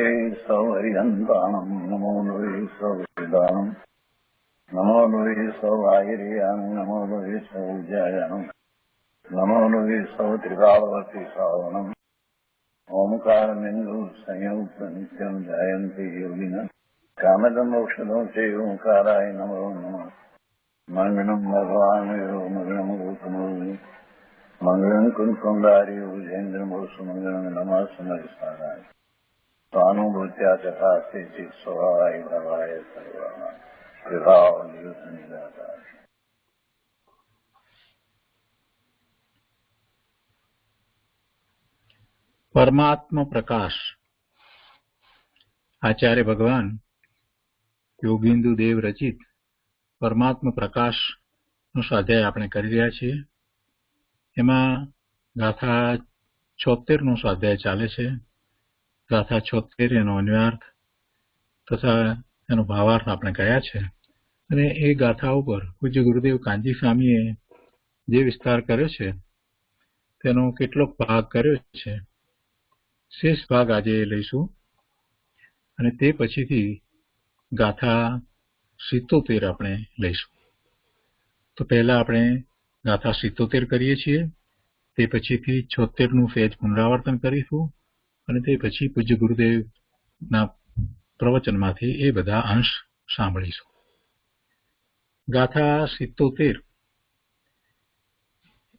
वे सौहरिहन्ताणं नमो वे सौहृदानं नमो वे सौभागिर्यानं नमो वे सौज्यायानं नमो वे सौत्रिकावती सावनं ओंकारमिन्दु संयुक्त नित्यं जयन्ति योगिनः कामदमोक्षदं चैव ओंकाराय नमो नमः मंगलम भगवान मंगलम गौतमो मंगलम कुंकुंडारी भुजेन्द्र सुमंगलम नमः समरिसाराय स्वानुभूत्या तथा स्थिति स्वभावाय भवाय सर्वा विभाव नियुक्त निराकार। परमात्मा प्रकाश आचार्य भगवान योगिंदु देव रचित परमात्मा प्रकाश નો સ્વાધ્યાય આપણે કરી રહ્યા છીએ। એમાં ગાથા 76 નો સ્વાધ્યાય ચાલે છે। ગાથા 76 એનો અન્વયાર્થ તથા એનો ભાવાર્થ આપણે કર્યા છે અને એ ગાથા ઉપર પૂજ્ય ગુરુદેવ કાંજી સ્વામીએ જે વિસ્તાર કર્યો છે તેનો કેટલોક ભાગ કર્યો છે। शेष भाग आज लईशुं અને તે પછીથી ગાથા 77 આપણે લઈશું। तो पहला આપણે ગાથા 77 કરીએ છીએ, તે પછીથી 76 નું ફેજ પુનરાવર્તન કરીશું અને તે પછી પૂજ્ય ગુરુદેવના પ્રવચનમાંથી એ બધા અંશ સાંભળીશું। ગાથા 77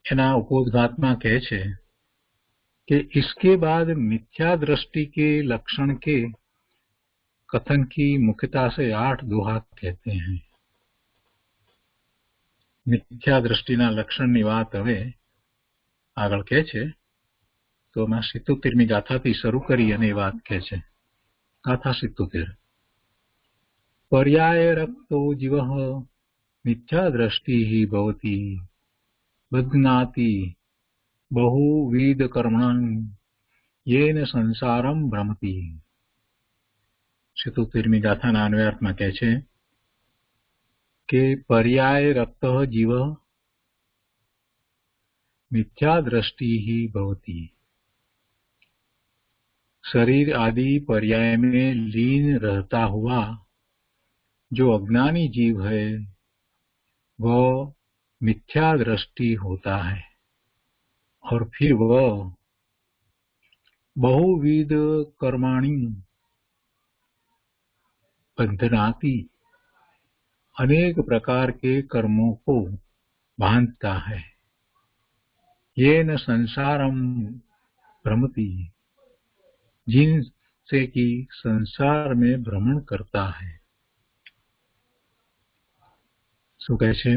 એના ઉपोद्घातમાં કહે છે कि इसके बाद मिथ्या दृष्टि के लक्षण के कथन की मुख्यता से 8 दोहा कहते हैं। मिथ्या दृष्टिना लक्षणनी वात हवे आगळ कहे छे तो मैं 77મી गाथाथी शरू करी अने ए वात कहे छे। गाथा 77 पर्याय रक्तो जीवः मिथ्या दृष्टि ही भवति बध्नाति बहुविध कर्मणं येन संसारं भ्रमति। 77મી गाथाना अन्वयार्थमां कहे छे के पर्याय रक्त जीव मिथ्या दृष्टि ही भवति। शरीर आदि पर्याय में लीन रहता हुआ जो अज्ञानी जीव है वह मिथ्या दृष्टि होता है और फिर वह बहुविध कर्माणि बंधनाति अनेक प्रकार के कर्मों को बांधता है। येन संसारम भ्रमति जिनसे कि संसार में भ्रमण करता है। सो कैसे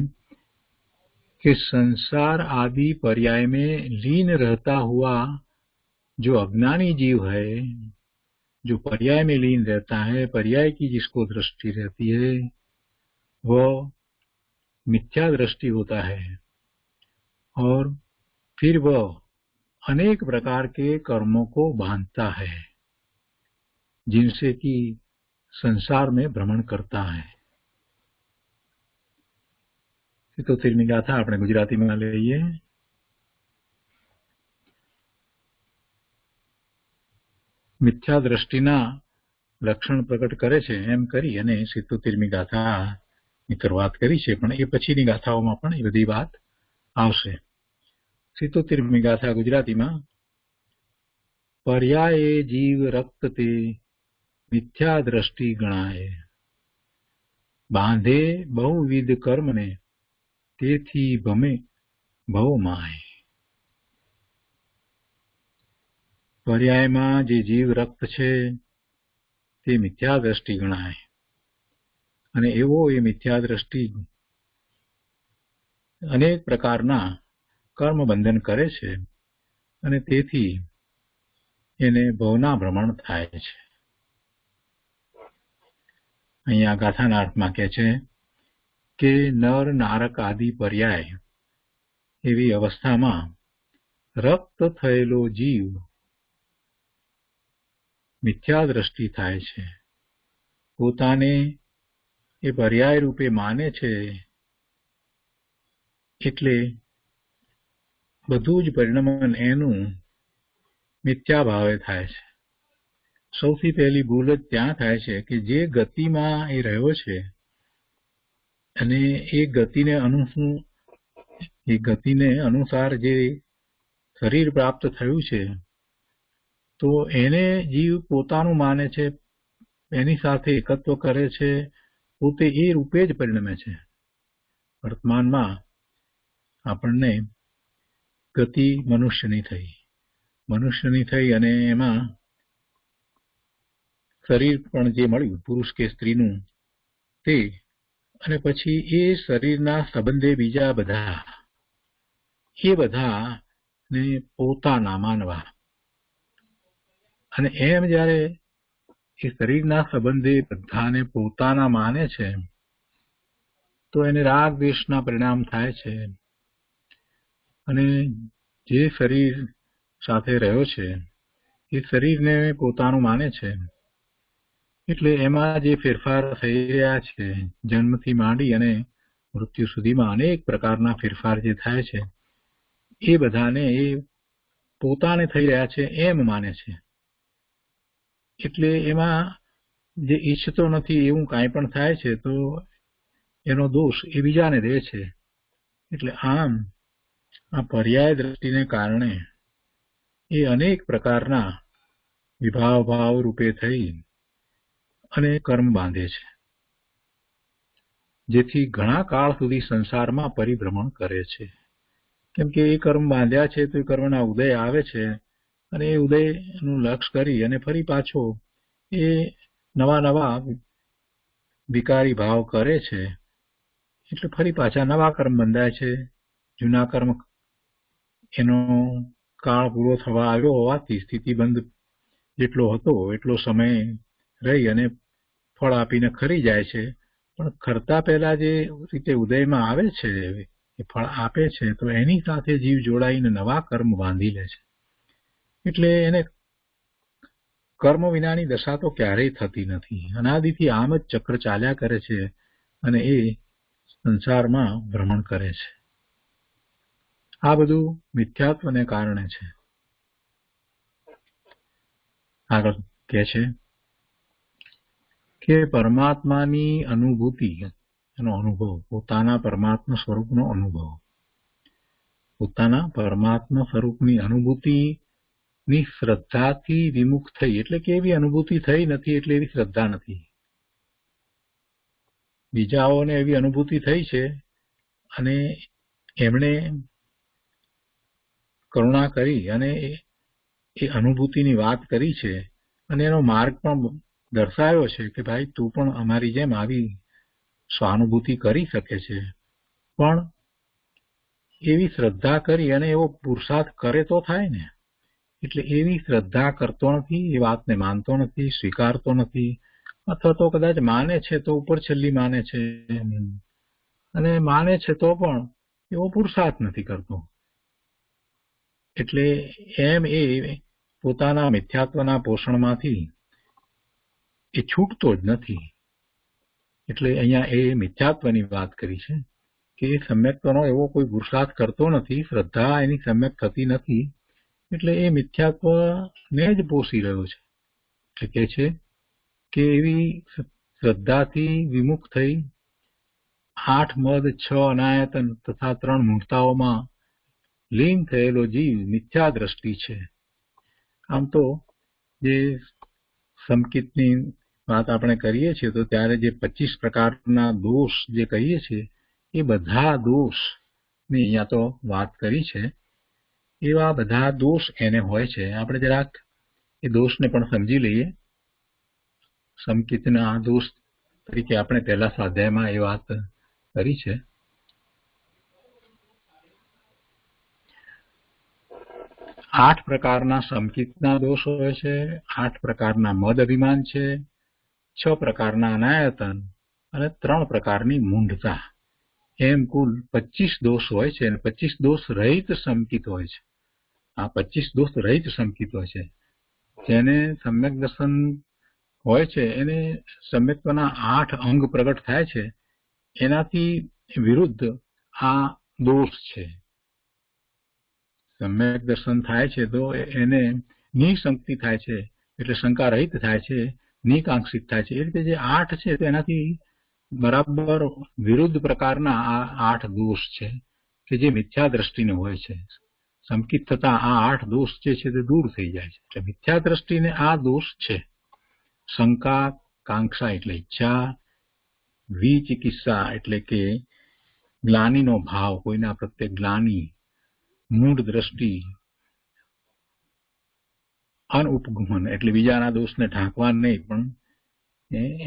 कि संसार आदि पर्याय में लीन रहता हुआ जो अज्ञानी जीव है, जो पर्याय में लीन रहता है, पर्याय की जिसको दृष्टि रहती है वह मिथ्या दृष्टि होता है और फिर वह अनेक प्रकार के कर्मों को बांधता है जिनसे कि संसार में भ्रमण करता है। तो तेरहवीं गाथा આપણે ગુજરાતીમાં લઈએ। मिथ्या दृष्टिना लक्षण प्रकट करे छे एम करी अने 77મી गाथानी शुरुआत करी छे, पण ए पछीनी गाथाओमां पण ए बधी वात आवशे। 77મી गाथा गुजरातीमां पर्याये जीव रक्त ते मिथ्या दृष्टि गणाय बांधे बहुविध कर्म ने तेथी भमे भवमाय। पर्यायमां जे जीव रक्त छे ते मिथ्या दृष्टि गणाय અને એવો એ મિથ્યા દ્રષ્ટિ અનેક પ્રકારના કર્મ બંધન કરે છે અને તેથી એને ભવના ભ્રમણ થાય છે। અહીંયા ગાથાના અર્થમાં કહે છે કે નર નારક આદિ પર્યાય એવી અવસ્થામાં રક્ત થયેલો જીવ મિથ્યા દ્રષ્ટિ થાય છે, પોતાને એ પર્યાય રૂપે માને છે એટલે બધું જ પરિણમન એનું મિથ્યા ભાવે થાય છે। સૌથી પહેલી ભૂલ જ ત્યાં થાય છે કે જે ગતિમાં એ રહ્યો છે અને એ ગતિને અનુસાર જે શરીર પ્રાપ્ત થયું છે તો એને જીવ પોતાનું માને છે, એની સાથે એકત્વ કરે છે, પોતે એ રૂપે જ પરિણમે છે. વર્તમાનમાં આપણને ગતિ મનુષ્યની થઈ અને એમાં શરીર પણ જે મળ્યું પુરુષ કે સ્ત્રીનું તે, અને પછી એ શરીરના સંબંધે બીજા બધાને પોતાના માનવા. અને એમ જ્યારે એ શરીરના સંબંધે બધાને પોતાના માને છે તો એને રાગ દ્વેષના પરિણામ થાય છે. અને જે શરીર સાથે રહ્યો છે એ શરીરને પોતાનું માને છે એટલે એમાં જે ફેરફાર થઈ રહ્યા છે જન્મથી માંડી અને મૃત્યુ સુધીમાં અનેક પ્રકારના ફેરફાર જે થાય છે એ બધાને એ પોતાને થઈ રહ્યા છે એમ માને છે. એટલે એમાં જે ઈચ્છતો નથી એવું કાંઈ પણ થાય છે તો એનો દોષ એ બીજાને દે છે. એટલે આમ આ પર્યાય દ્રષ્ટિને કારણે એ અનેક પ્રકારના વિભાવ રૂપે થઈ અને કર્મ બાંધે છે, જેથી ઘણા કાળ સુધી સંસારમાં પરિભ્રમણ કરે છે. કેમ કે એ કર્મ બાંધ્યા છે તો એ કર્મના ઉદય આવે છે અને એ ઉદયનું લક્ષ કરી અને ફરી પાછો એ નવા વિકારી ભાવ કરે છે. એટલે ફરી પાછા નવા કર્મ બંધાય છે. જૂના કર્મ એનો કાળ પૂરો થવા આવ્યો હોવાથી સ્થિતિબંધ જેટલો હતો એટલો સમય રહી અને ફળ આપીને ખરી જાય છે. પણ ખરતા પહેલા જે રીતે ઉદયમાં આવે છે એ ફળ આપે છે તો એની સાથે જીવ જોડાઈને નવા કર્મ બાંધી લે છે. એટલે એને કર્મ વિનાની દશા તો ક્યારેય થતી નથી. અનાદિથી આમ જ ચક્ર ચાલ્યા કરે છે અને એ સંસારમાં ભ્રમણ કરે છે. આ બધું મિથ્યાત્વને કારણે છે. આગળ કહે છે કે પરમાત્માની અનુભૂતિ, એનો અનુભવ, પોતાના પરમાત્મા સ્વરૂપનો અનુભવ, પોતાના પરમાત્મા સ્વરૂપની અનુભૂતિની શ્રદ્ધાથી વિમુખ થઈ. એટલે કે એવી અનુભૂતિ થઈ નથી એટલે એવી શ્રદ્ધા નથી. બીજાઓને એવી અનુભૂતિ થઈ છે અને એમણે કરુણા કરી અને એ અનુભૂતિની વાત કરી છે અને એનો માર્ગ પણ દર્શાવ્યો છે કે ભાઈ તું પણ અમારી જેમ આવી સ્વાનુભૂતિ કરી શકે છે, પણ એવી શ્રદ્ધા કરી અને એવો પુરુષાર્થ કરે તો થાય ને. એટલે એવી શ્રદ્ધા કરતો નથી, એ વાતને માનતો નથી, સ્વીકારતો નથી, અથવા તો કદાચ માને છે તો ઉપર છેલ્લી માને છે, અને માને છે તો પણ એવો પુરુષાર્થ નથી કરતો. એટલે એમ એ પોતાના મિથ્યાત્વના પોષણમાંથી એ છૂટતો જ નથી. એટલે અહીંયા એ મિથ્યાત્વની વાત કરી છે કે એ સમ્યક્ત્વનો એવો કોઈ પુરુષાર્થ કરતો નથી, શ્રદ્ધા એની સમ્યક થતી નથી, એટલે એ મિથ્યાત્વને જ પોષી રહ્યો છે. એટલે કે છે કે એવી શ્રદ્ધાથી વિમુખ થઈ 8 મદ 6 અનાયતન તથા 3 મૂર્તાઓમાં લીન થયેલો જીવ મિથ્યા દ્રષ્ટિ છે. આમ તો જે સંકિતની વાત આપણે કરીએ છીએ તો ત્યારે જે 25 પ્રકારના દોષ જે કહીએ છીએ એ બધા દોષની અહીંયા તો વાત કરી છે. એવા બધા દોષ એને હોય છે. આપણે જરાક એ દોષને પણ સમજી લઈએ. સંકિતના દોષ તરીકે આપણે પહેલા સ્વાધ્યાયમાં એ વાત કરી છે. 8 પ્રકારના સંકિતના દોષ હોય છે, 8 પ્રકારના મદ અભિમાન છે, 6 પ્રકારના અનાયતન અને 3 પ્રકારની મૂંઢતા. એમ કુલ 25 દોષ હોય છે અને 25 દોષ રહિત સંકિત હોય છે. આ 25 દોષ રહિત સંકિત હોય છે. જેને સમ્યક દર્શન હોય છે એને સમ્યક્ત્વના 8 અંગ પ્રગટ થાય છે, એનાથી વિરુદ્ધ આ દોષ છે. સમ્યક દર્શન થાય છે તો એને નિસંકતિ થાય છે, એટલે શંકા રહિત થાય છે, નિકાંક્ષિત થાય છે. એ રીતે જે 8 છે તો એનાથી બરાબર વિરુદ્ધ પ્રકારના આ 8 દોષ છે કે જે મિથ્યા દ્રષ્ટિને હોય છે. સંકિત થતા આ 8 દોષ જે છે તે દૂર થઈ જાય છે. એટલે મિથ્યા દ્રષ્ટિને આ દોષ છે. શંકા, કાંક્ષા એટલે ઈચ્છા, વિચિકિત્સા એટલે કે ગ્લાનિનો ભાવ, કોઈના પ્રત્યે ગ્લાની, મૂઢ દ્રષ્ટિ, અનઉપગમન એટલે બીજાના દોષને ઢાંકવા નહીં પણ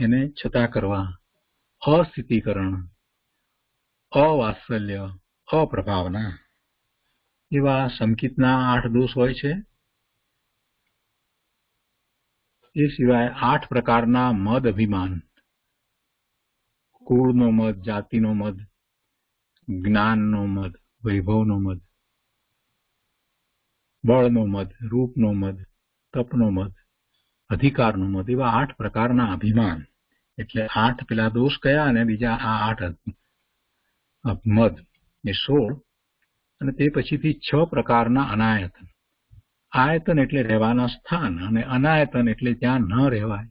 એને છતા કરવા, અસ્થિતિકરણ, અવાત્સલ્ય, અપ્રભાવના, એવા સંકિતના 8 દોષ હોય છે. એ સિવાય 8 પ્રકારના મદ અભિમાન, કુળનો મદ, જાતિનો મદ, જ્ઞાનનો મદ, વૈભવનો મદ, બળનો મદ, રૂપનો મદ, તપનો મદ, અધિકારનો મદ, એવા 8 પ્રકારના અભિમાન. એટલે 8 પેલા દોષ કયા અને બીજા આ 8 મદ એ 16, અને તે પછીથી 6 પ્રકારના અનાયતન. આયતન એટલે રહેવાના સ્થાન, અને અનાયતન એટલે ત્યાં ન રહેવાય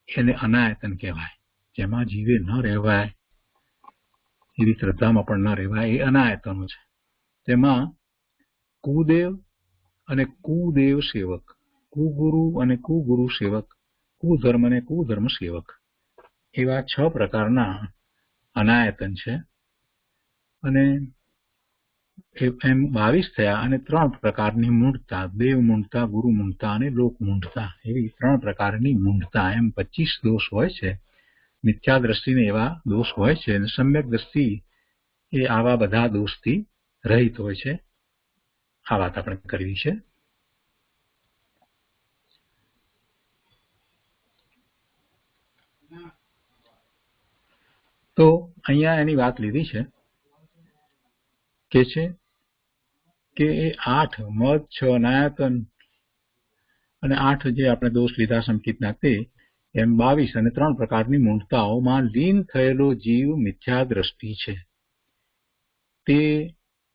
એને અનાયતન કહેવાય. જેમાં જીવે ન રહેવાય, એવી શ્રદ્ધામાં પણ ન રહેવાય, એ અનાયતનો છે. તેમાં કુદેવ અને કુદેવ સેવક, કુગુરુ અને કુગુરુ સેવક, કુધર્મ અને કુધર્મ સેવક, એવા 6 પ્રકારના અનાયતન છે. અને એમ 22 થયા. અને 3 પ્રકારની મૂઢતા, દેવ મૂઢતા, ગુરુ મૂઢતા અને લોક મૂઢતા, એવી 3 પ્રકારની મૂઢતા. એમ 25 દોષ હોય છે. મિથ્યા દ્રષ્ટિને એવા દોષ હોય છે, અને સમ્યક દ્રષ્ટિ એ આવા બધા દોષથી રહિત હોય છે. આ વાત આપણે કરવી છે. તો અહીંયા એની વાત લીધી છે કે એ 8 મદ, 6 અનાયતન અને 8 જે આપણે દોષ લીધા સંકિતના, તે એમ 22 અને 3 પ્રકારની મૂઢતાઓમાં લીન થયેલો જીવ મિથ્યા દ્રષ્ટિ છે. તે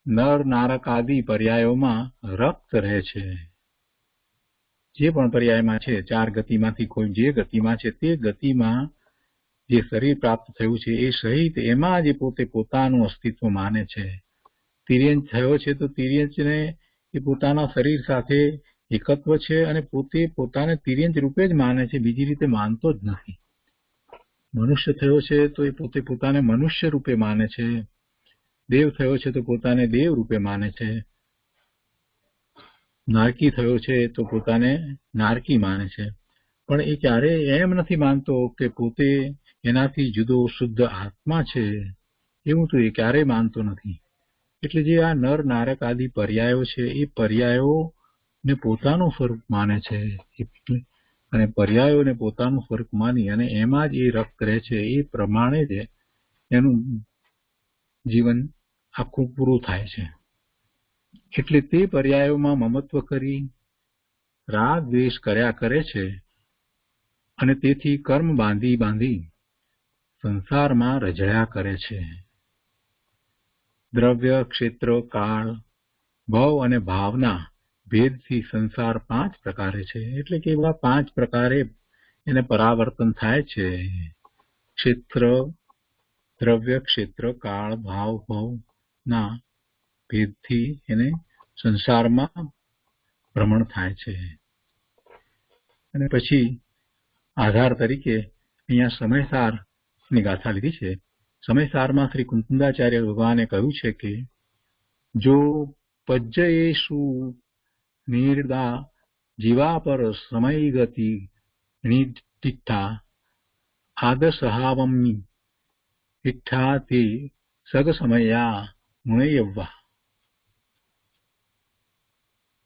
નર, નારક આદિ પર્યાયોમાં રક્ત રહે છે. જે પણ પર્યાયમાં છે, 4 ગતિમાંથી કોઈ જે ગતિમાં છે, તે ગતિમાં જે શરીર પ્રાપ્ત થયું છે એ સહિત એમાં જે પોતે પોતાનું અસ્તિત્વ માને છે. તિર્યંચ થયો છે તો તિર્યંચને એ પોતાના શરીર સાથે એકત્વ છે, અને પોતે પોતાને તિર્યંચ રૂપે જ માને છે, બીજી રીતે માનતો જ નથી. મનુષ્ય થયો છે તો એ પોતે પોતાને મનુષ્ય રૂપે માને છે. દેવ થયો છે તો પોતાને દેવ રૂપે માને છે. નારકી થયો છે તો પોતાને નારકી માને છે. પણ એ ક્યારેય એમ નથી માનતો કે પોતે એનાથી જુદો શુદ્ધ આત્મા છે. એવું તો એ ક્યારેય માનતો નથી. એટલે જે આ નર, નારક આદિ પર્યાયો છે, એ પર્યાયોને પોતાનું સ્વરૂપ માને છે, અને પર્યાયોને પોતાનું સ્વરૂપ માની અને એમાં જ એ રક્ત રહે છે. એ પ્રમાણે જ એનું જીવન આખું પૂરું થાય છે. એટલે તે પર્યાયોમાં મમત્વ કરી રાગ દ્વેષ કર્યા કરે છે, અને તેથી કર્મ બાંધી સંસારમાં રજળ્યા કરે છે. દ્રવ્ય, ક્ષેત્ર, કાળ, ભવ અને ભાવના ભેદથી સંસાર 5 પ્રકારે છે. એટલે કે એવા 5 પ્રકારે એને પરાવર્તન થાય છે. ક્ષેત્ર, દ્રવ્ય, ક્ષેત્ર, કાળ, ભાવ, ભવના ભેદથી એને સંસારમાં ભ્રમણ થાય છે. અને પછી આધાર તરીકે અહીંયા સમયસારની ગાથા લીધી છે. સમયસારમાં શ્રી કુંકુંદાચાર્ય ભગવાને કહ્યું છે કે જો પજ્જયેષુ નિર્દા જીવા પર સમય ગતિ નિષ્ઠા આદસહાવમી ઇઠ્ઠા તે સગ સમયા મુણયવ્વા.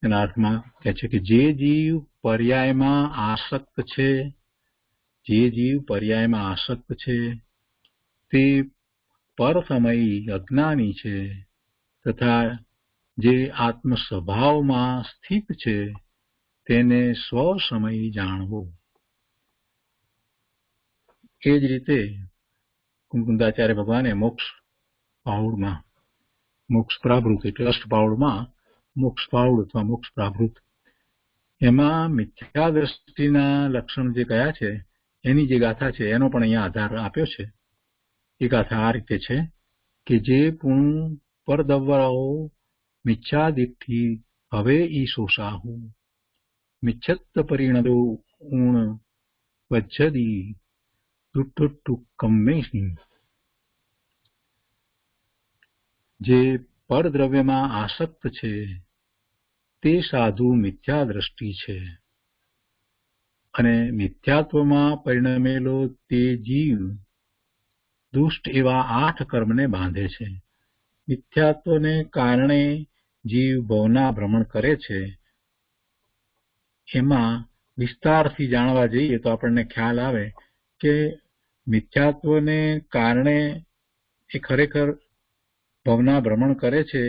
એના અર્થમાં કહે છે કે જે જીવ પર્યાયમાં આસક્ત છે, તે પર સમયી અજ્ઞાની છે, તથા જે આત્મ સ્વભાવમાં સ્થિત છે તેને સ્વ સમયી જાણવો. એ જ રીતે કુંકુંદાચાર્ય ભગવાને મોક્ષ પાઉડમાં, મોક્ષ પ્રાભૃત એટલે અષ્ટપાઉડમાં મોક્ષ પાઉડ અથવા મોક્ષ પ્રાભૃત એમાં મિથ્યા દ્રષ્ટિના લક્ષણ જે કયા છે એની જે ગાથા છે એનો પણ અહીંયા આધાર આપ્યો છે. એ ગાથા આ રીતે છે કે જે પૂર્ણ પરદવરાઓ મિચ્છાદિઠ્ઠી હવે ઈશોષાહુ મિચ્છત્ત પરિણદો ઊણ વજ્જદી દુટ્ટુક્કમ્મેષિ. જે પરદ્રવ્યમાં આસક્ત છે તે સાધુ મિથ્યા દ્રષ્ટિ છે, અને મિથ્યાત્વમાં પરિણમેલો તે જીવ દુષ્ટ એવા 8 કર્મને બાંધે છે. મિથ્યાત્વને કારણે જીવ ભવના ભ્રમણ કરે છે. એમાં વિસ્તારથી જાણવા જઈએ તો આપણને ખ્યાલ આવે કે મિથ્યાત્વને કારણે એ ખરેખર ભવના ભ્રમણ કરે છે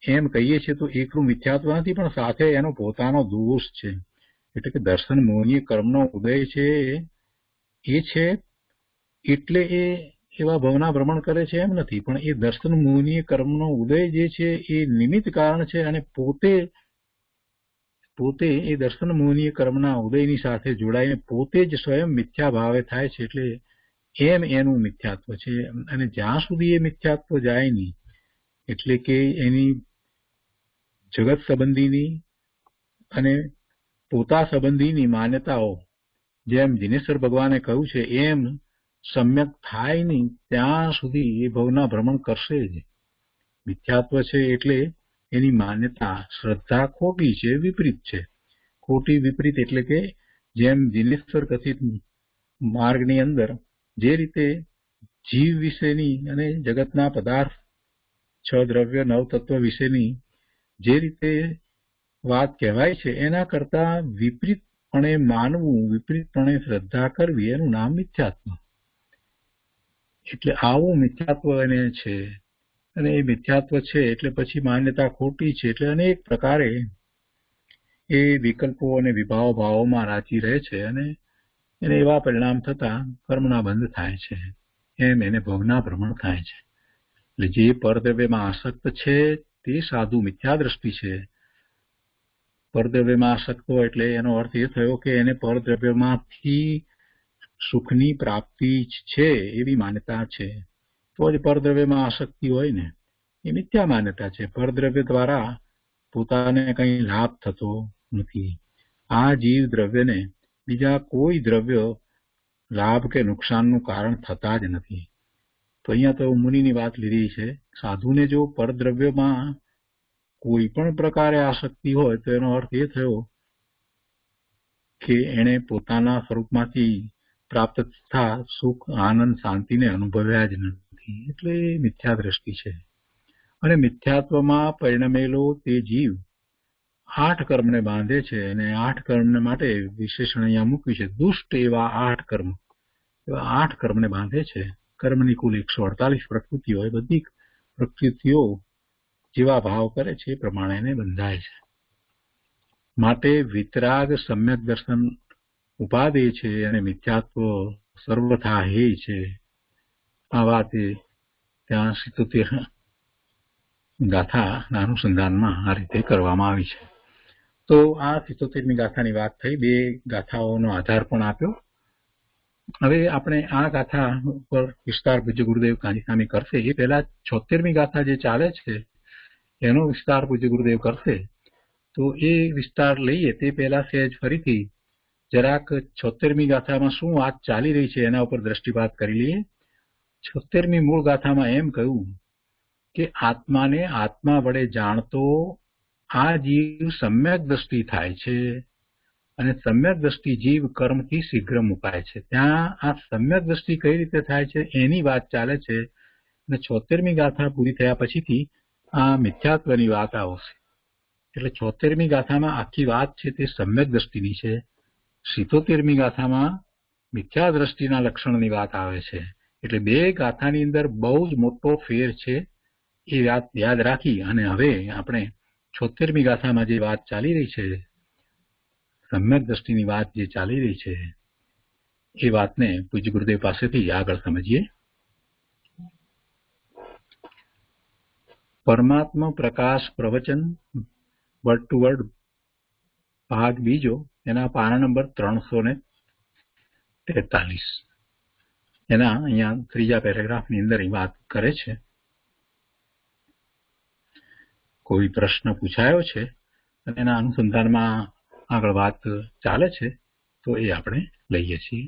એમ કહીએ છીએ તો એકલું મિથ્યાત્વ નથી, પણ સાથે એનો પોતાનો દોષ છે. એટલે કે દર્શન મોહનીય કર્મનો ઉદય છે એ છે એટલે એ એવા ભવના ભ્રમણ કરે છે એમ નથી, પણ એ દર્શન મોહનીય કર્મનો ઉદય જે છે એ નિમિત્ત કારણ છે, અને પોતે એ દર્શન મોહનીય કર્મના ઉદયની સાથે જોડાઈને પોતે જ સ્વયં મિથ્યા ભાવે થાય છે. એટલે એમ એનું મિથ્યાત્વ છે. અને જ્યાં સુધી એ મિથ્યાત્વ જાય નહીં, એટલે કે એની જગત સંબંધીની અને પોતા સંબંધીની માન્યતાઓ જેમ દિનેશ્વર ભગવાને કહ્યું છે એમ સમ્યક થાય નહીં ત્યાં સુધી એ ભવના ભ્રમણ કરશે જ. મિથ્યાત્વ છે એટલે એની માન્યતા શ્રદ્ધા ખોટી છે, વિપરીત છે. ખોટી વિપરીત એટલે કે જેમ દિનેશ્વર કથિત માર્ગની અંદર જે રીતે જીવ વિશેની અને જગતના પદાર્થ 6 દ્રવ્ય 9 તત્વ વિશેની જે રીતે વાત કહેવાય છે એના કરતા વિપરીતપણે માનવું, વિપરીતપણે શ્રદ્ધા કરવી એનું નામ મિથ્યાત્વ. એટલે આવું મિથ્યાત્વ એને છે, અને એ મિથ્યાત્વ છે એટલે પછી માન્યતા ખોટી છે, એટલે અનેક પ્રકારે એ વિકલ્પો અને વિભાવ ભાવોમાં રાચી રહે છે, અને એને એવા પરિણામ થતા કર્મના બંધ થાય છે. એમ એને ભવના ભ્રમણ થાય છે. એટલે જે પરદ્રવ્યમાં આસક્ત છે તે સાધુ મિથ્યા દ્રષ્ટિ છે. પરદ્રવ્યમાં આસક્ત હોય એટલે એનો અર્થ એ થયો કે એને પરદ્રવ્યમાંથી સુખની પ્રાપ્તિ છે એવી માન્યતા છે. તો જ પરદ્રવ્યમાં આસક્તિ હોય ને, એ મિથ્યા માન્યતા છે. પરદ્રવ્ય દ્વારા પોતાને કંઈ લાભ થતો નથી. આ જીવ દ્રવ્યને બીજા કોઈ દ્રવ્ય લાભ કે નુકસાનનું કારણ થતા જ નથી. તો અહીંયા તો મુનિની વાત લીધી છે. સાધુને જો પરદ્રવ્યમાં કોઈ પણ પ્રકારે આસક્તિ હોય તો એનો અર્થ એ થયો કે એને પોતાના સ્વરૂપમાંથી પ્રાપ્ત થતા સુખ, આનંદ, શાંતિને અનુભવ્યા જ નથી. એટલે મિથ્યા દ્રષ્ટિ છે. અને મિથ્યાત્વમાં પરિણમેલો તે જીવ 8 કર્મને બાંધે છે, અને 8 કર્મને માટે વિશેષણ અહીંયા મૂક્યું છે. દુષ્ટ એવા 8 કર્મ, એવા 8 કર્મને બાંધે છે. કર્મની કુલ 148 પ્રકૃતિઓ હોય, બધી પ્રકૃતિઓ જેવા ભાવ કરે છે એ પ્રમાણે એને બંધાય છે. માટે વિતરાગ સમ્યક દર્શન ઉપાદેય છે, અને મિથ્યાત્વ સર્વથા હે છે. આ વાત ત્યાં 77 ગાથાના અનુસંધાનમાં આ રીતે કરવામાં આવી છે. તો આ 77મી ગાથાની વાત થઈ. 2 ગાથાઓનો આધાર પણ આપ્યો. હવે આપણે આ ગાથા પર વિસ્તાર પૂજ્ય ગુરુદેવ કાંજીસ્વામી કરશે. એ પહેલા 76મી ગાથા જે ચાલે છે એનો વિસ્તાર પૂજ્ય ગુરુદેવ કરશે. તો એ વિસ્તાર લઈએ તે પહેલા સહેજ ફરીથી જરાક 76મી ગાથામાં શું વાત ચાલી રહી છે એના ઉપર દ્રષ્ટિપાત કરી લઈએ. 76મી મૂળ ગાથામાં એમ કહ્યું કે આત્માને આત્મા વડે જાણતો આ જીવ સમ્યક દ્રષ્ટિ થાય છે, અને સમ્યક દ્રષ્ટિ જીવ કર્મથી શીઘ્ર મુકાય છે. ત્યાં આ સમ્યક દ્રષ્ટિ કઈ રીતે થાય છે એની વાત ચાલે છે. અને 76મી ગાથા પૂરી થયા પછીથી આ મિથ્યાત્વની વાત આવશે. એટલે 76મી ગાથામાં આખી વાત છે તે સમ્યક દ્રષ્ટિની છે. 77મી ગાથામાં મિથ્યા દ્રષ્ટિના લક્ષણની વાત આવે છે. એટલે 2 ગાથાની અંદર બહુ જ મોટો ફેર છે. એ વાત યાદ રાખી અને હવે આપણે 76મી ગાથામાં જે વાત ચાલી રહી છે, સમ્યક દ્રષ્ટિની વાત જે ચાલી રહી છે, એ વાતને પૂજ્ય ગુરુદેવ પાસેથી આગળ સમજીએ. પરમાત્મા પ્રકાશ પ્રવચન વર્ડ ટુ વર્ડ ભાગ બીજો એના પાના નંબર 343 એના અહીંયા ત્રીજા પેરેગ્રાફની અંદર એ વાત કરે છે. કોઈ પ્રશ્ન પૂછાયો છે અને એના અનુસંધાનમાં આગળ વાત ચાલે છે તો એ આપણે લઈએ છીએ.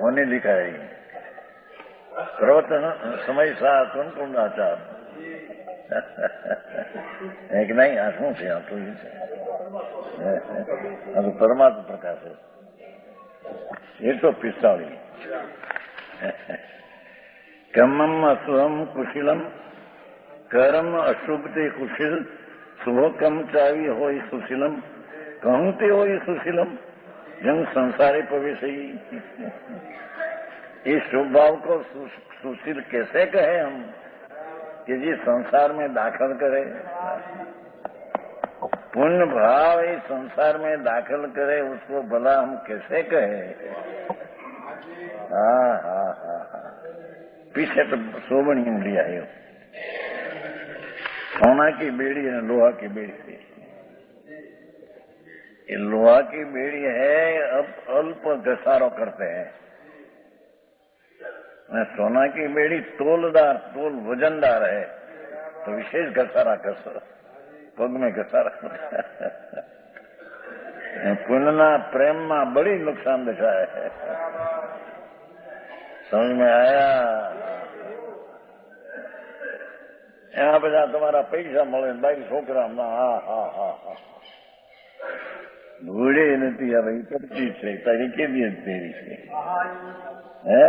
કોને लिखा है प्रवचन समय सार कौन आचार है कि नहीं? आ શું છે? આ તો પરમાત્મા પ્રકાશ है 145. कर्मम अशुभम कुशलम कर्म अशुभ ते कुशल शुभ कम चावी हो सुशीलम कहूं ते हो सुशीलम जन संसारी प्रवेश. इस शुभ भाव को सुशील कैसे कहे हम कि जी संसार में दाखिल करे? पुण्य भाव इस संसार में दाखिल करे उसको भला हम कैसे कहे? हाँ हाँ हाँ हाँ. पीछे तो सोबनी उंगली आई हो, सोना की बेड़ी है लोहा की बेड़ी थी. ये लोहा की बेड़ी है, अब अल्प घसारो करते हैं. सोना की बेड़ी तोल वजनदार है तो विशेष घसारा पग में घसारा. पुण्यना प्रेम में बड़ी नुकसान दिखाए है. समझ में आया? यहाँ पे जहाँ तुम्हारा पैसा મળે બાઈ છોકરા હા હા હા હા ભૂડે નથી. હવે એ કરતી છે તારી કેવી તેરી છે હે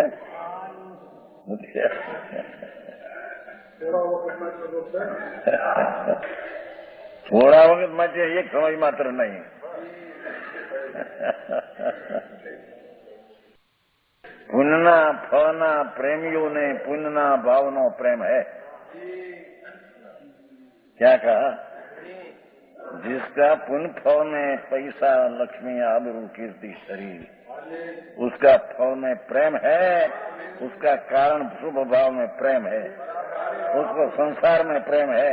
થોડા વખત માટે એક સમય માત્ર નહીં. पुण्यना फलना प्रेमियों ने पुण्यना भावनो प्रेम है. क्या कहा? जिसका पुण्य फल में पैसा लक्ष्मी आबरू कीर्ति शरीर उसका फल में प्रेम है, उसका कारण शुभ भाव में प्रेम है, उसको संसार में प्रेम है.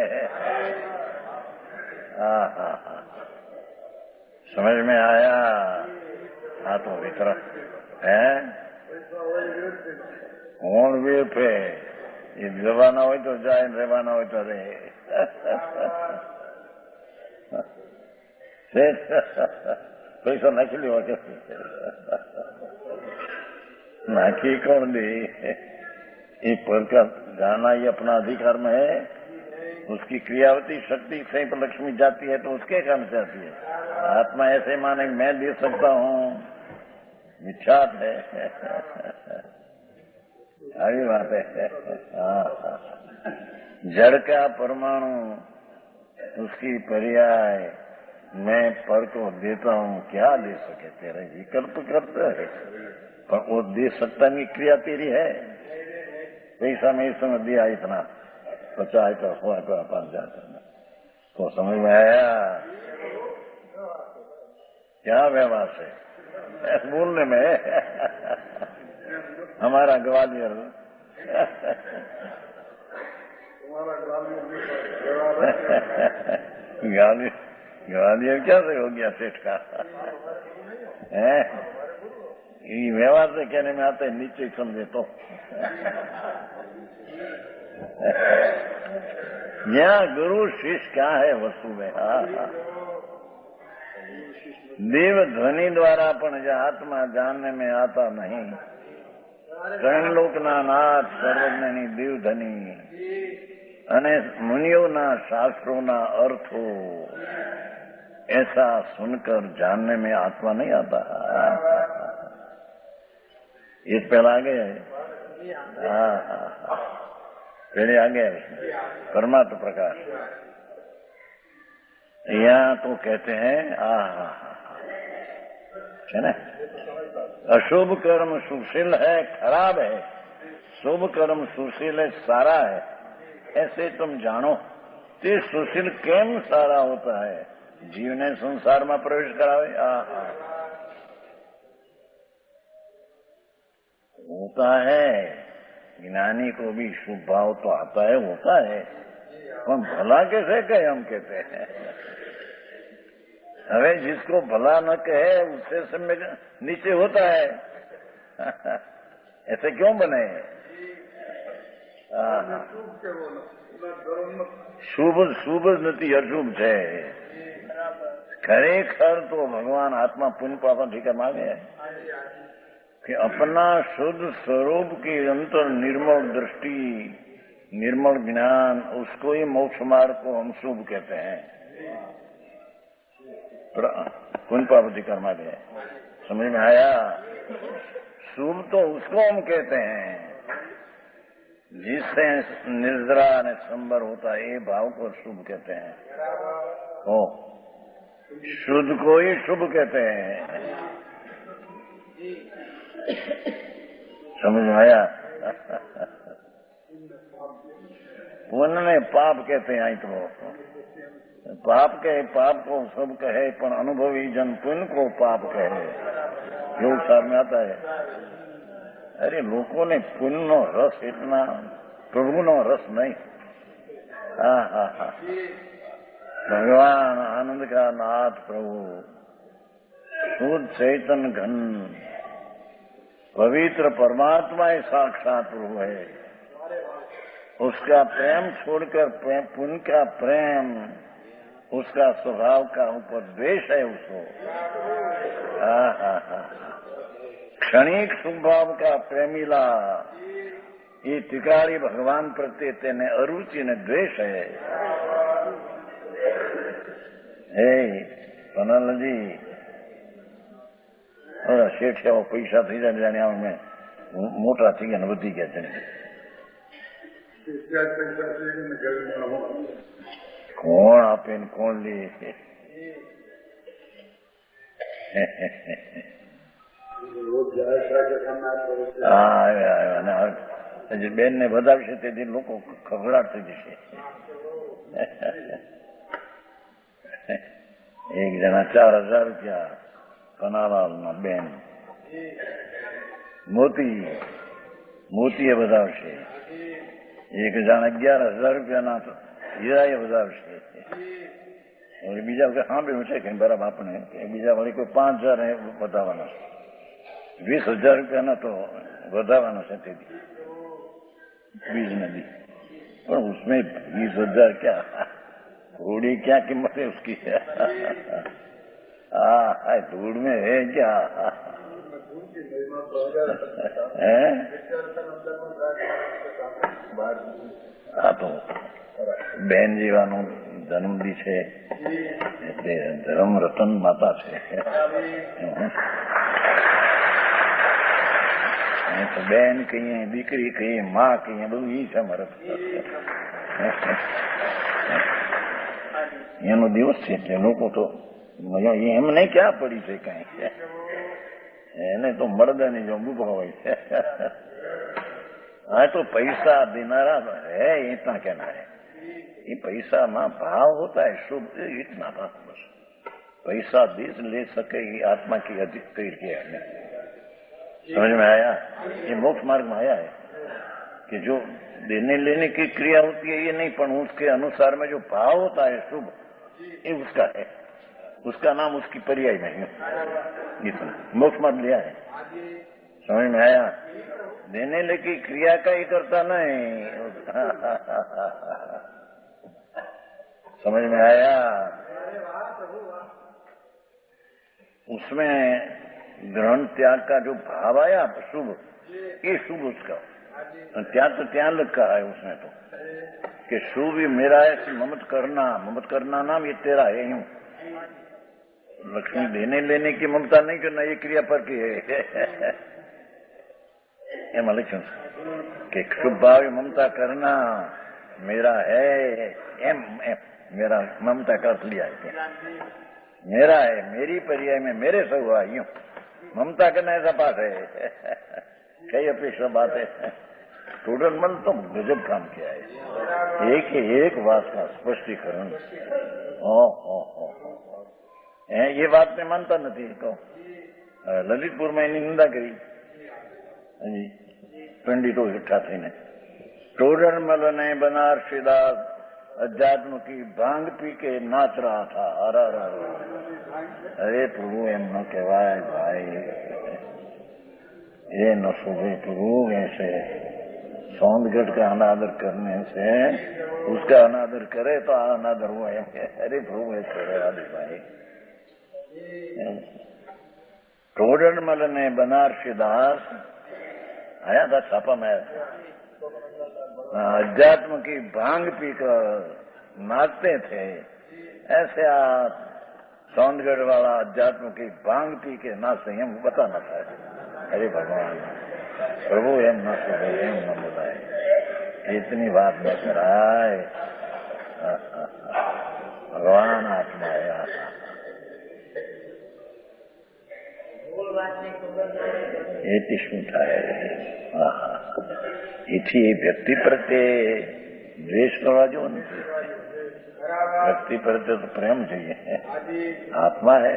हाँ हाँ हाँ समझ में आया? हाथों की तरफ है કોણ વેફે? એ જવાના હોય તો જાય, રહેવાના હોય તો રહે. પૈસા નાખી લેવા કે नाकी कौन दे? ये पर का जाना ये अपना अधिकार में है. उसकी क्रियावती शक्ति कहीं पर लक्ष्मी जाती है तो उसके काम से आती है. आत्मा ऐसे माने मैं दे सकता हूँ, मिथ्यात है. आई बात है. जड़ का परमाणु उसकी पर्याय मैं पर को देता हूँ, क्या दे सके? तेरे विकल्प करते है पर वो दे सकता नहीं. क्रिया तेरी है. पैसा में इस समय दिया इतना 50 का 100 का 5,000 तो समझ में आया क्या व्यवहार है बोलने में? हमारा ग्वालियर ग्वालियर क्या से हो गया सेठ का है? ये व्यवहार से कहने में आता है, नीचे समझे तो. यहाँ गुरु शिष्य क्या है वस्तु में? देव ध्वनि द्वारा पण आत्मा जानने में आता नहीं. ત્રણલોકના નાથ સર્વજ્ઞની દેવધની અને मुनियों शास्त्रों अर्थो ऐसा सुनकर जानने में आत्मा नहीं आता. ये पहला आ गया है. पहले आ गया है परमात्म प्रकाश. यहाँ तो कहते हैं है ना, अशुभ कर्म सुशील है, खराब है. शुभ कर्म सुशील है, सारा है. ऐसे तुम जानो. ते सुशील केम सारा होता है? जीव ने संसार में प्रवेश करावे. होता है. ज्ञानी को भी शुभ भाव तो आता है, होता है. પણ ભલા कैसे कहे हम कहते हैं। हमें जिसको भला न कहे उससे समय नीचे होता है। ऐसे क्यों बने? શુભ શુભ જ નથી, અશુભ છે। ખરેખર તો ભગવાન आत्मा पुण्य पाप ठीक मांगे कि अपना शुद्ध स्वरूप की अंतर निर्मल दृष्टि, निर्मल ज्ञान, उसको ही मोक्ष मार्ग को हम शुभ कहते हैं। पुण्य पाप अधिकार मांगे, समझ में आया? शुभ तो उसको हम कहते हैं जिससे निर्जरा ने संबर होता है, ये भाव को शुभ कहते हैं। ओ शुद्ध को ही शुभ कहते हैं। समझ में आया? पुण्य ने पाप कहते हैं। तो पाप को सब कहे, पर अनुभवी जन पुण्य को पाप कहे। योग साहब में आता है। अरे लोगों ने पुण्य नो रस इतना, प्रभु नो रस नहीं। हाँ हाँ हाँ, भगवान आनंद का नाथ प्रभु शुद्ध चैतन्य घन पवित्र परमात्मा ही साक्षात प्रभु है। उसका प्रेम छोड़कर पुण्य का प्रेम, उसका स्वभाव का ऊपर द्वेष है उसको। हाँ हाँ हाँ, क्षणिक स्वभाव का प्रेमीला ये टिकाड़ी भगवान प्रत्ये तेने अरुचि ने द्वेष है। हे पनालजी શેઠ આવો પૈસા થઈ જાય જાણે અમે મોટા થઈ ગયા ને વધી ગયા જાણે। કોણ આપે ને કોણ લે? હજી બેન ને વધાવશે તેથી લોકો ખભડાટ થઈ જશે। એક જણા 4000 રૂપિયા કનાલાલના બેન મોતીએ વધાવશે। એક જણ 11,000 રૂપિયાના હીરાએ વધાવશે। બીજા સાંભળ્યું છે કે બરાબર આપણે બીજા વળી કોઈ 5,000 વધાવવાના છે, 20,000 રૂપિયાના તો વધાવવાના છે તે बीज नदी। पर उसमें 20,000 क्या, थोड़ी क्या कीमत है उसकी? धूड़ में है क्या? तो બેન જીવાનો જન્મદિન છે એટલે ધર્મ રતન માતા છે। તો બેન કહીએ, દીકરી કહીએ, માં કહીએ, બધું ઈ છે મારે। એનો દિવસ છે એટલે લોકો તો એમને ક્યાં પડી છે કઈ, એને તો મર્દાની જો ઉભા હોય છે। हाँ तो पैसा देनारा है इतना कहना है, ये पैसा में भाव होता है शुभ, इतना बात बस। पैसा दे ले सके ये आत्मा की अधिक के हमें समझ में आया? ये मोक्ष मार्ग में आया है कि जो देने लेने की क्रिया होती है ये नहीं, पर उसके अनुसार में जो भाव होता है शुभ, ये उसका है, उसका नाम उसकी पर्याय में है। इतना मोक्ष मार्ग लिया है, समझ में आया? देने ले की क्रिया का ही करता नहीं। समझ में आया? उसमें ग्रहण त्याग का जो भाव आया शुभ, ये शुभ उसका त्याग तो त्याग लगा है उसमें तो कि शुभ ही मेरा है, ममत करना नाम ये तेरा है। यूं लक्ष्मी देने लेने की ममता नहीं करना, ये क्रिया पर की है। એમાં લખ્યું કે શુભ ભાવ મમતા કરના मेरा है, एम एम मेरा ममता का लिया है, मेरा है, मेरी पर्याय में मेरे से हुआ। यूं ममता करना ऐसा बात है, कई अपेक्षा बात है। स्टूडेंट मन तो गजब काम किया है, एक बात का स्पष्टीकरण। ये बात में मानता नहीं तो ललितपुर में एनी निंदा करी पंडितो इकट्ठा थईने। टोडरमल ने बनारसीदास अध्यात्म की भांग पी के नाच रहा था। अरे प्रभु एम न कहवाय भाई, ये न सुबह प्रभु। ऐसे सौंदगढ़ का अनादर करने से उसका अनादर करे तो अनादर हुआ। अरे प्रभु ऐसे आदि भाई। टोडरमल ने बनारसी दास आया था, छापा में अध्यात्म की भांग पीकर नाचते थे। ऐसे आप सौंदगढ़ वाला अध्यात्म की भांग पी के नाचते हैं, हमको बताना था। अरे भगवान प्रभु एम न सुने एम न बुलाए, इतनी बात न कराए। भगवान आत्मा आया એથી શું થાય? એથી એ વ્યક્તિ પ્રત્યે દ્વેષ કરવા જેવો નથી। વ્યક્તિ પ્રત્યે તો પ્રેમ જોઈએ। આત્મા है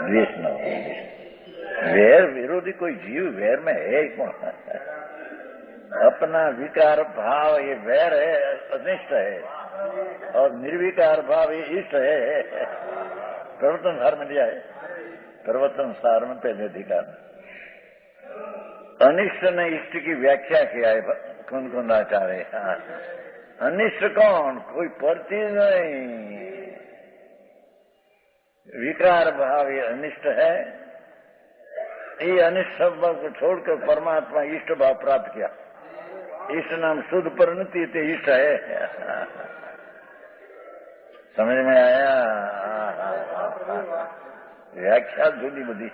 द्वेष न हो। वैर विरोधी कोई जीव वैर में है ही कौन? अपना विकार भाव ये वैर है, अनिष्ट है, और निर्विकार भाव ये इष्ट है। प्रवर्तन सार में दिया है, प्रवर्तन सार में पहले अधिकार। अनिष्ट ने इष्ट की व्याख्या किया है कुंकुंदाचार्य। अनिष्ट कौन? कोई परती नहीं। विकार भाव ये अनिष्ट है। ये अनिष्ट शब्द को छोड़कर परमात्मा इष्ट भाव प्राप्त किया। इष्ट नाम शुद्ध परिणति ते इष्ट है। समझ में आया? व्याख्या जुदी बधी।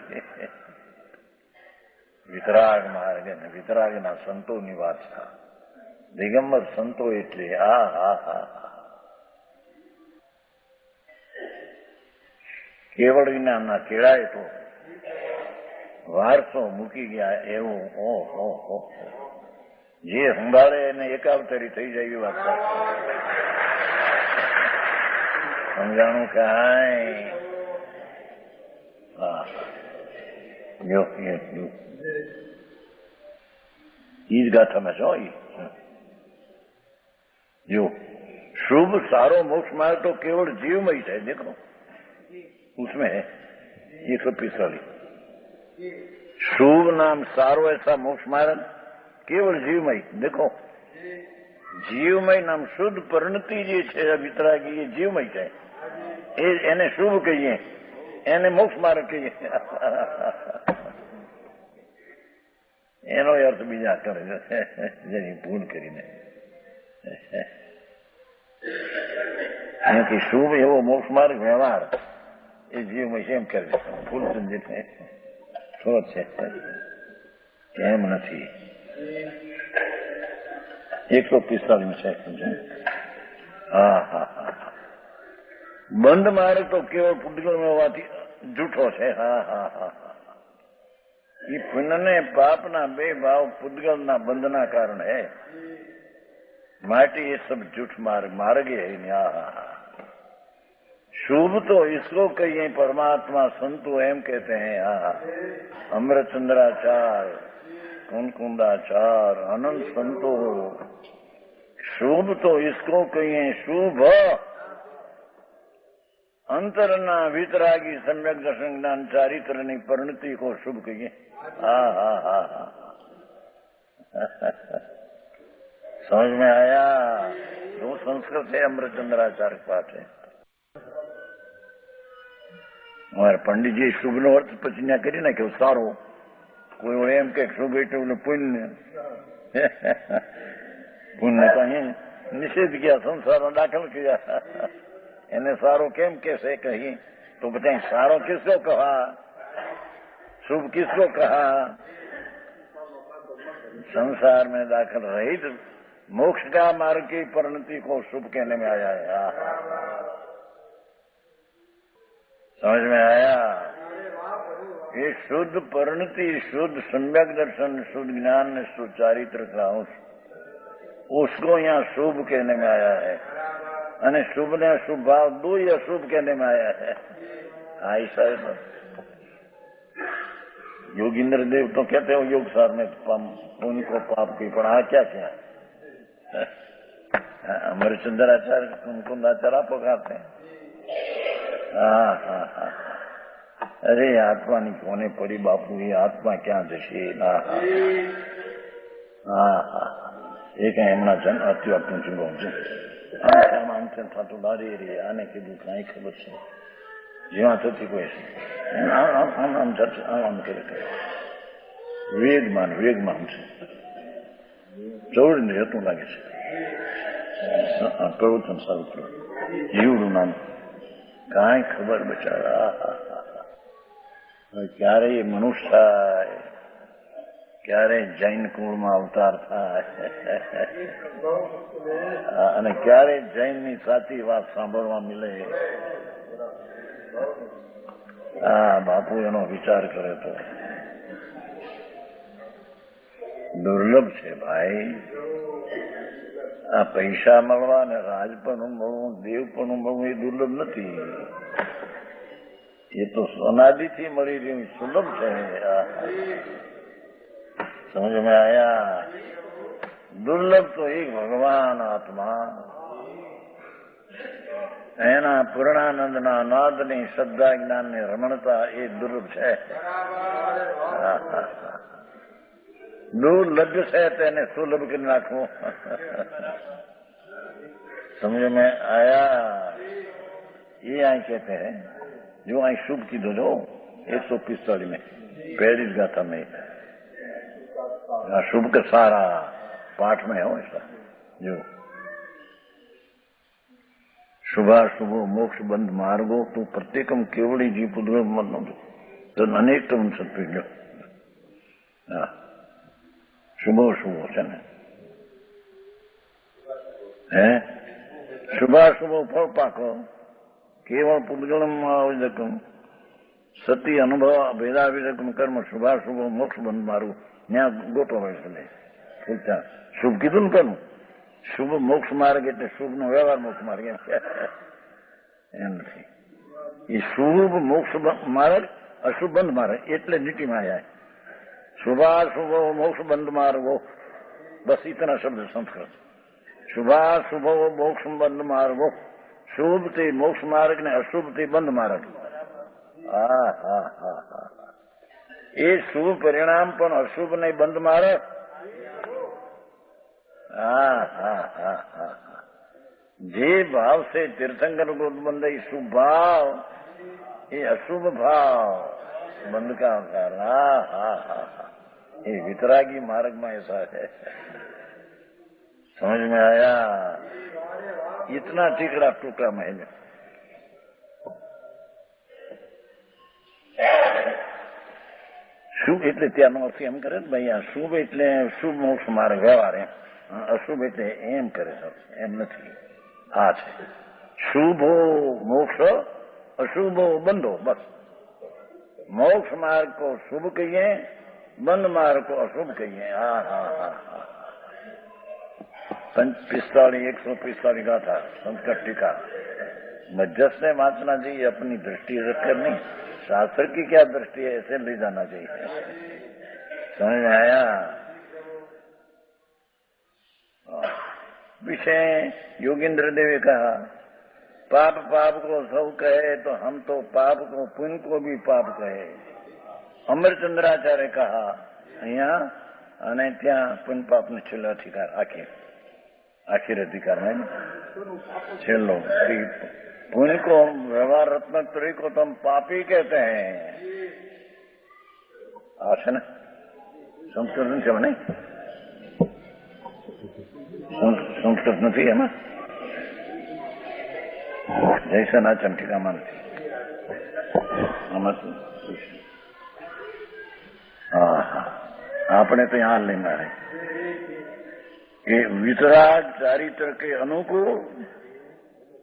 वितराग मार्ग ने वितराग ना संतो निवास था। दिगंबर संतो एटले केवल नामना केळाए तो वारસો મૂકી ગયા એવું। ઓહો જે સંભાળે એને એકાવતરી થઈ જાય એવી વાત સમજાણું કાંઈ? ईज गाथा में सो जो शुभ सारो मोक्ष मार्ग तो केवल जीवमय है। देखो उसमें है 145 शुभ नाम सारो ऐसा मोक्ष मार्ग केवल जीवमय। देखो जीवमय नाम शुद्ध परिणति जे छे वितरागी ये जीवमय है। एने शुभ कहिए, एने मोक्ष मार्ग कहिए। एनो अर्थ बीजा करे जेनी भूल करीने। क्योंकि शुभ एवो मोक्ष मार्ग व्यवहार ये जीवमय एम कर भूल समझे सोच है केम नहीं। 145 में है समझे। बंद मार्ग तो केवल पुद्गल में होवाथी जूठो है। ये पुण्य ने पाप ना बे भाव पुद्गल ना बंध ना कारण है। माटी ये सब जूठ मार्ग है। शुभ तो इसको कहिए परमात्मा संतो एम कहते हैं। अमृतचंद्राचार कुंकुंदाचार अनंत संतो शुभ तो इसको कहिए शुभ अंतरना वितरागी सम्यक दर्शन ज्ञान चारित्रनी परिणति को शुभ कहिए। समझ में आया? वो संस्कृत है अमृतचंद्राचार्य पाठ है। हमारे पंडित जी शुभ नो अर्थ પછી ના કરી નાખ્યો સારો। કોઈ એમ કે શુભ એટલે પુણ્ય। પુણ્ય કहीं निषेध किया, संसार में दाखिल किया। इन्हें सारो केम कैसे कही तो बताएं सारो किसको कहा, शुभ किसको कहा? संसार में दाखिल रहित मोक्ष का मार्ग की परिणति को शुभ कहने में आया है। समझ में आया? ये शुद्ध परिणति, शुद्ध सम्यक दर्शन, शुद्ध ज्ञान, शुद्ध चारित्र का उसको यहाँ शुभ कहने में आया है। अने शुभ ने शुभ भाव दो या शुभ कहने में आया है। ऐसा है योगींद्र देव तो कहते हो योग सार में पुण्य को पाप की, पर क्या क्या हमारे चंद्राचार्य कुंकुंदाचार्य आप पकाते हैं। हाँ हाँ हाँ, अरे आत्मा ની કોને પડી બાપુ, એ આત્મા ક્યાં જશે? હા હા હા, એ કઈ એમના જન અત્યુ આપણું જીવન છે. આમ તેમ થતું લારી રહી, આને કીધું કાંઈ ખબર છે જ્યાં થતી કોઈ છે આમ આમ આમ કરે વેગમાં છે ચૌડ રહેતું લાગે છે. પ્રવચન સારું થયું, જીવડું નામ કાંઈ ખબર બચારા. ક્યારેય મનુષ્ય થાય, ક્યારેય જૈન કુળમાં અવતાર થાય અને ક્યારેય જૈનની સાચી વાત સાંભળવા મળે. હા, બાપુ એનો વિચાર કરે તો દુર્લભ છે ભાઈ. આ પૈસા મળવા ને રાજપણું મળવું, દેવપણું મળવું એ દુર્લભ નથી. એ તો અનાદિથી મળી રહ્યું સુલભ છે. સમજ में आया? દુર્લભ તો એક ભગવાન આત્મા, એના પૂર્ણાનંદના નાદની શ્રદ્ધા જ્ઞાનની રમણતા એ દુર્લભ છે. દુર્લભ છે તેને સુલભ કરી નાખવું. સમજ में आया? ये आई कहते हैं जो आई शुभ की दो 145 में पेरिस गाथा में शुभ का सारा पाठ में हो ऐसा जो शुभाशुभो मोक्ष बंध मार्गो तो प्रत्येकम केवली जी पुद्र तो अनेकम सत्पिજો. હા, શુભો શુભો છે ને હે, શુભાશુભો ફળ પાકો કેવળ પુદ્ગલમ આવજકમ સતી અનુભવ ભેદાવિરકમ કર્મ શુભાશુભો મોક્ષ બંધ મારું ત્યાં ગોતો હોય છે. શુભ કીધું ને કરું, શુભ મોક્ષ માર્ગ એટલે શુભ નો વ્યવહાર મોક્ષ માર્ગ એમ નથી. એ શુભ મોક્ષ માર્ગ અશુભ બંધ માર્ગ એટલે નીતિમાં જાય. શુભાશુભો મોક્ષ બંધ માર્ગો, બસ ઇતના શબ્દ સંસ્કૃત. શુભાશુભો મોક્ષ બંધ માર્ગો, શુભ થી મોક્ષ માર્ગ ને અશુભ થી બંધ માર્ગ. હા હા હા હા, એ શુભ પરિણામ પણ અશુભ નહીં બંધ માર્ગ. હા હા હા હા, જે ભાવ से तीर्थंकर को बंद शुभ भाव ये अशुभ भाव बंद का होता. हाँ हाँ हाँ हाँ, ये वितरागी मार्ग में ऐसा है. समझ में आया? इतना टीकड़ा टूका महीने શુભ એટલે ત્યાંનો અર્થ એમ કરે ને ભાઈ, આ શુભ એટલે શુભ મોક્ષ માર્ગ વ્યવહાર, એમ. અશુભ એટલે એમ કરે છે, એમ નથી. આ છે શુભો મોક્ષ, અશુભો બંધો. બસ મોક્ષ માર્ગ को शुभ कहिए, बंद मार्ग को अशुभ कहिए. हाँ हाँ हाँ हाँ, 145 गाथा संस्कृत टीका मध्यस्थ ने वांचना चाहिए, अपनी दृष्टि रखकर नहीं. शास्त्र की क्या दृष्टि है ऐसे ले जाना चाहिए. समझ में आया? विषय योगींद्र देव कहा पाप पाप को सब कहे तो हम तो पाप को पुण्य को भी पाप कहे. અમરચંદ્રાચાર્ય કહા અહીંયા અને ત્યાં પુण्य पाप ने છેલ્લો અધિકાર, आखिर अधिकार है छेल्लो. पुण्य को व्यवहार रत्नत्रयी को तो हम पापी कहते हैं. છે ને સંસ્કૃત છે નહીં, સંસ્કૃત નથી એમાં. જૈસના ચમટીકામાં નથી આમાં. હા હા, આપણે તો यहाँ लेना है कि वितराग चारित्र के अनुकूल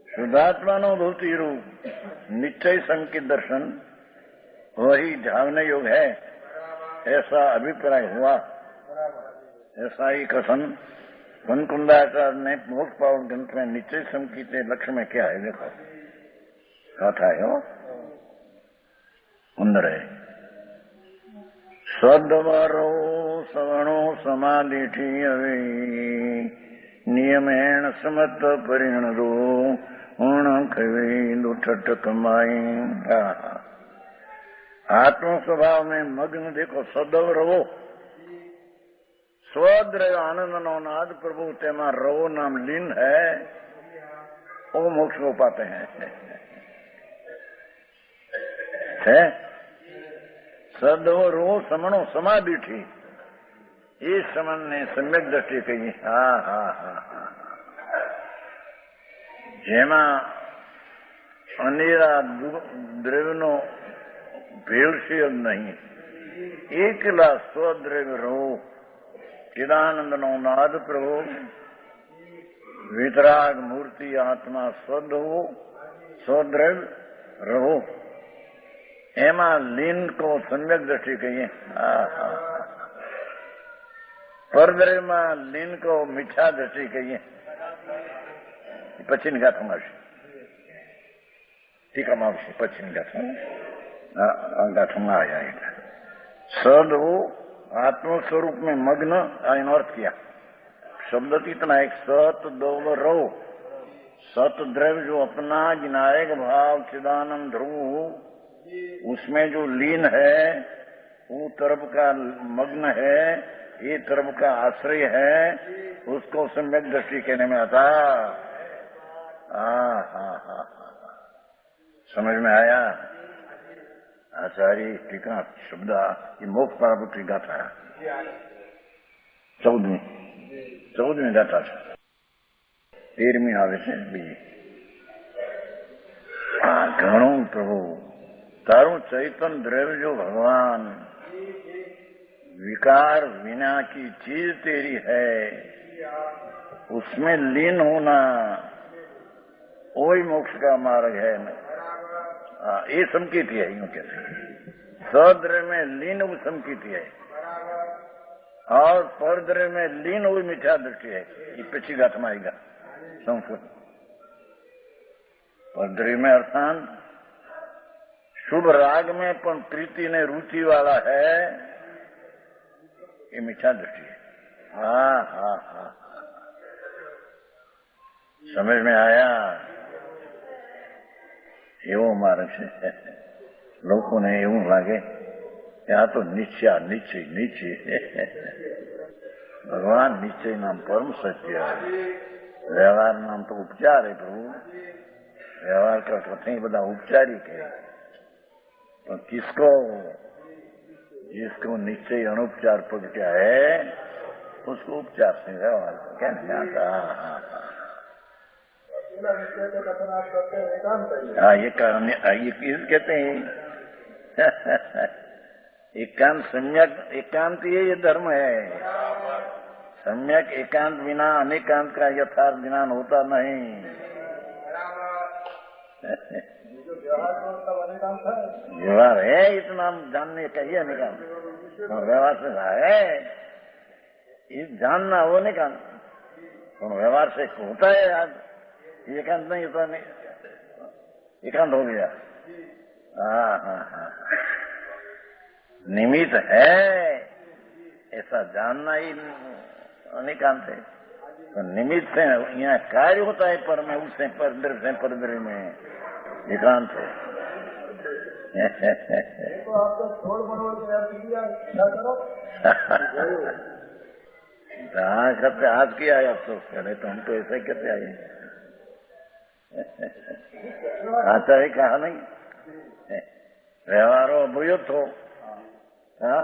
शुद्धात्मा नो भौतिक रूप निश्चय संकित दर्शन वही ध्यान योग है, ऐसा अभिप्राय हुआ. ऐसा ही कथन कुंकुंदाचार्य ने मोक्ष पावन ग्रंथ में निश्चय संकित लक्ष्य में क्या है देखो, कथा है हो अंदर है. સદવરો સવણો સમાધિ હવે નિયમેણ સમત પરિણરો ઉણ ખવે દુઠટ કમાઈ। आत्म स्वभाव में मग्न देखो सदैव रहो। स्वद्रव आनंद नो नाद प्रभु तेमा रवो नाम लीन है, वो मोक्ष को पाते हैं। सदैव रहो समणो समाधि थी, ये समन ने सम्यक दृष्टि कही। हाँ हाँ हाँ हाँ, जेमा अनेरा द्रव्यनो भेड़सेल नहीं, एकला स्वद्रव्य रहो। चिदानंद नो नाद प्रभु वितराग मूर्ति आत्मा स्वद हो, स्वद्रव्य रहो। एमा लीन को सम्यक दृष्टि कहिए। परद्रव्य में लीन को मिथ्या दृष्टि कहिए। पछिन गाथा मारशे, टीका मारशे, पछिन गाथा गाथा आया। सद हो आत्म स्वरूप में मग्न, इन अर्थ किया शब्द इतना एक सत दौल रहो। सत द्रव्य जो अपना विनायक भाव चिदानंद ध्रुव उसमें जो लीन है, वो तरफ का मग्न है, ये तरफ का आश्रय है, उसको सम्यक दृष्टि कहने में आता। हाँ हाँ हाँ, समझ में आया। आचार्य टीका शब्द ये मोक्ष प्राप्त की गाथा है। 14મી गाथा है, 13મી आवे છે બીજી। घणो प्रभु तारू चैतन्य द्रव्य जो भगवान विकार विना की चीज तेरी है, उसमें लीन होना वही मोक्ष का मार्ग है। ये संकेत है, यूं कहते सद्रव्य में लीन वो संकेत है, और परद्रव्य में लीन वो मिथ्या दृष्टि है। ये पिछली गाथा में आएगा संस्कृत। परद्रव्य में अर्थात शुभ राग में पण प्रीति ने रुचि वाला है, ये मिथ्या दृष्टि है। हाँ हाँ हाँ, समझ में आया। एवो मार्ग છે। લોકોને એવું લાગે કે આ તો નિશ્ચય નિશ્ચય નિશ્ચય। ભગવાન નિશ્ચય નામ પરમ સત્ય, વ્યવહાર નામ તો ઉપચાર है प्रभु। व्यवहार का कथई बदा उपचारिक है, तो किसको जिसको निश्चय अनुपचार पद क्या है उसको उपचार से व्यवहार क्या नहीं आता। हाँ ये कहते हैं एकांत सम्यक एकांत ये धर्म है। सम्यक एकांत बिना अनेकांत का यथार्थ ज्ञान होता नहीं। व्यवहार है इतना जानने का ही अनेकांत, व्यवहार से है ये जानना वो निकांत, व्यवहार से होता है। आज एकांत नहीं होता, नहीं एकांत हो गया। हाँ हाँ हाँ, निमित्त है ऐसा जानना ही अनेकांत है। तो निमित्त से यहाँ कार्य होता है, पर में उससे परद्रव्य में एकांत है। करते आज किया है अफसोस करे, तो हम तो ऐसा ही करते आए। आचार्य कहा नहीं व्यवहारो अभूत हो। हाँ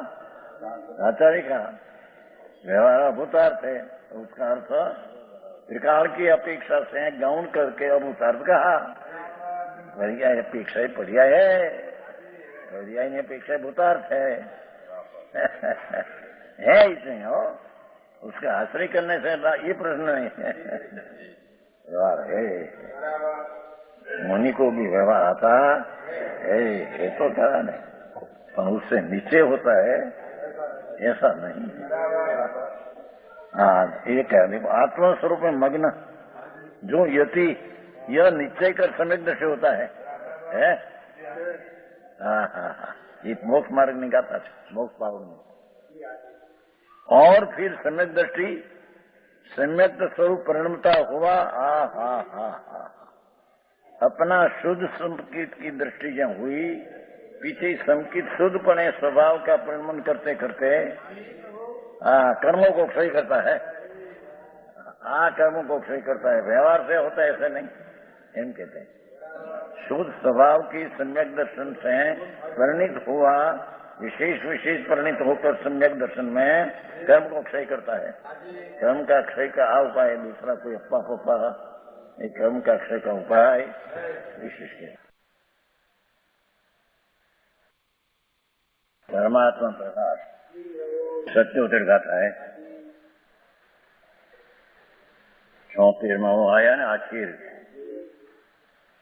आचार्य कहा व्यवहार अभूतार्थ है, उसका अर्थ त्रिकाल की अपेक्षा से गौण करके अभूतार्थ कहा। पर्याय अपेक्षा ही पर्याय है, पर्याय ने अपेक्षा भूतार्थ है। है इसमें हो, उसका आश्रय करने से ये प्रश्न नहीं है। व्यवहार है, मुनि को भी व्यवहार आता है तो कहा नहीं, पर उससे नीचे होता है ऐसा नहीं। हाँ ये कह देखो आत्मा स्वरूप में मग्न जो यति यह निश्चय कर सम्यक दृष्टि होता है। हाँ हाँ हाँ, ये मोक्ष मार्ग ની ગાથા છે, મોક્ષ પાવનની। और फिर सम्यक दृष्टि, सम्यक स्वरूप परिणमता हुआ। अपना शुद्ध संकित की दृष्टि जब हुई, पीछे संकित शुद्धपणे स्वभाव का परिणमन करते करते कर्मों को क्षय करता है। कर्मों को क्षय करता है, व्यवहार से होता है ऐसा नहीं, एम कहते हैं। शुद्ध स्वभाव की सम्यक दर्शन से परिणित हुआ, विशेष विशेष परिणित होकर सम्यक दर्शन में कर्म को क्षय करता है। कर्म का क्षय का उपाय दूसरा कोई अप्पा पप्पा, ये कर्म का क्षय का उपाय विशेष के परमात्मा प्रकाश सत्योत्तर गाथा है। 34वां वो आया ना आखिर,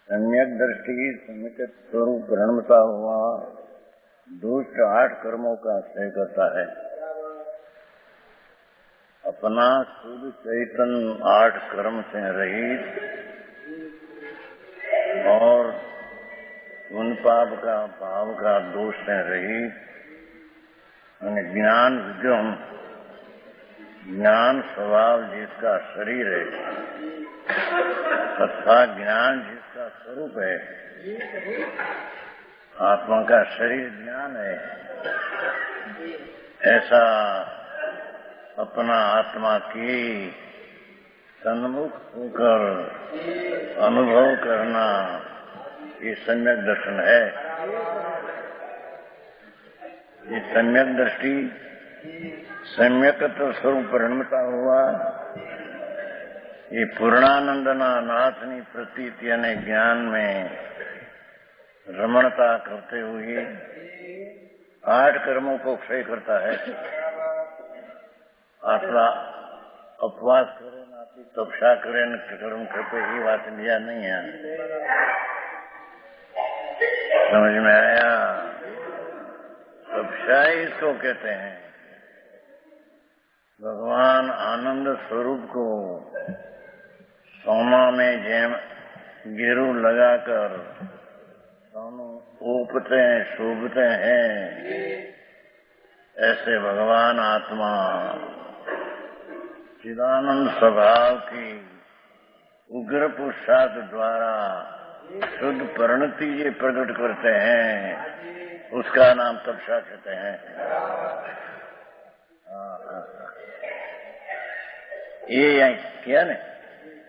सम्यक दृष्टि सम्यक स्वरूप परिणमता हुआ, दुष्ट 8 कर्मों का क्षय करता है। अपना शुद्ध चैतन्य 8 कर्म से रहित और उन पाप का भाव का दोष से रहित, ज्ञान विद्यम ज्ञान स्वभाव जिसका शरीर है तथा ज्ञान जिसका स्वरूप है, आत्मा का शरीर ज्ञान है, ऐसा अपना आत्मा की सन्मुख होकर अनुभव करना, ये सम्यक दर्शन है। ये सम्यक दृष्टि सम्यकत्व स्वरूप परिणमता हुआ, ये पूर्णानंदना नाथनी प्रतीति અને ज्ञान में रमणता करते हुए 8 कर्मों को क्षय करता है। आत्मा अपवास करे नाती तपस्या करे न कर्म करते ही बात लिया नहीं है, समझ में आया? तपस्या इसको कहते हैं। भगवान आनंद स्वरूप को सोना में जेम गेरू लगाकर दोनों ऊपते हैं शोभते हैं, ऐसे भगवान आत्मा चिदानंद स्वभाव की उग्र पुरुषार्थ द्वारा शुद्ध परिणति ये प्रकट करते हैं, उसका नाम तपस्या कहते हैं। ये क्या ने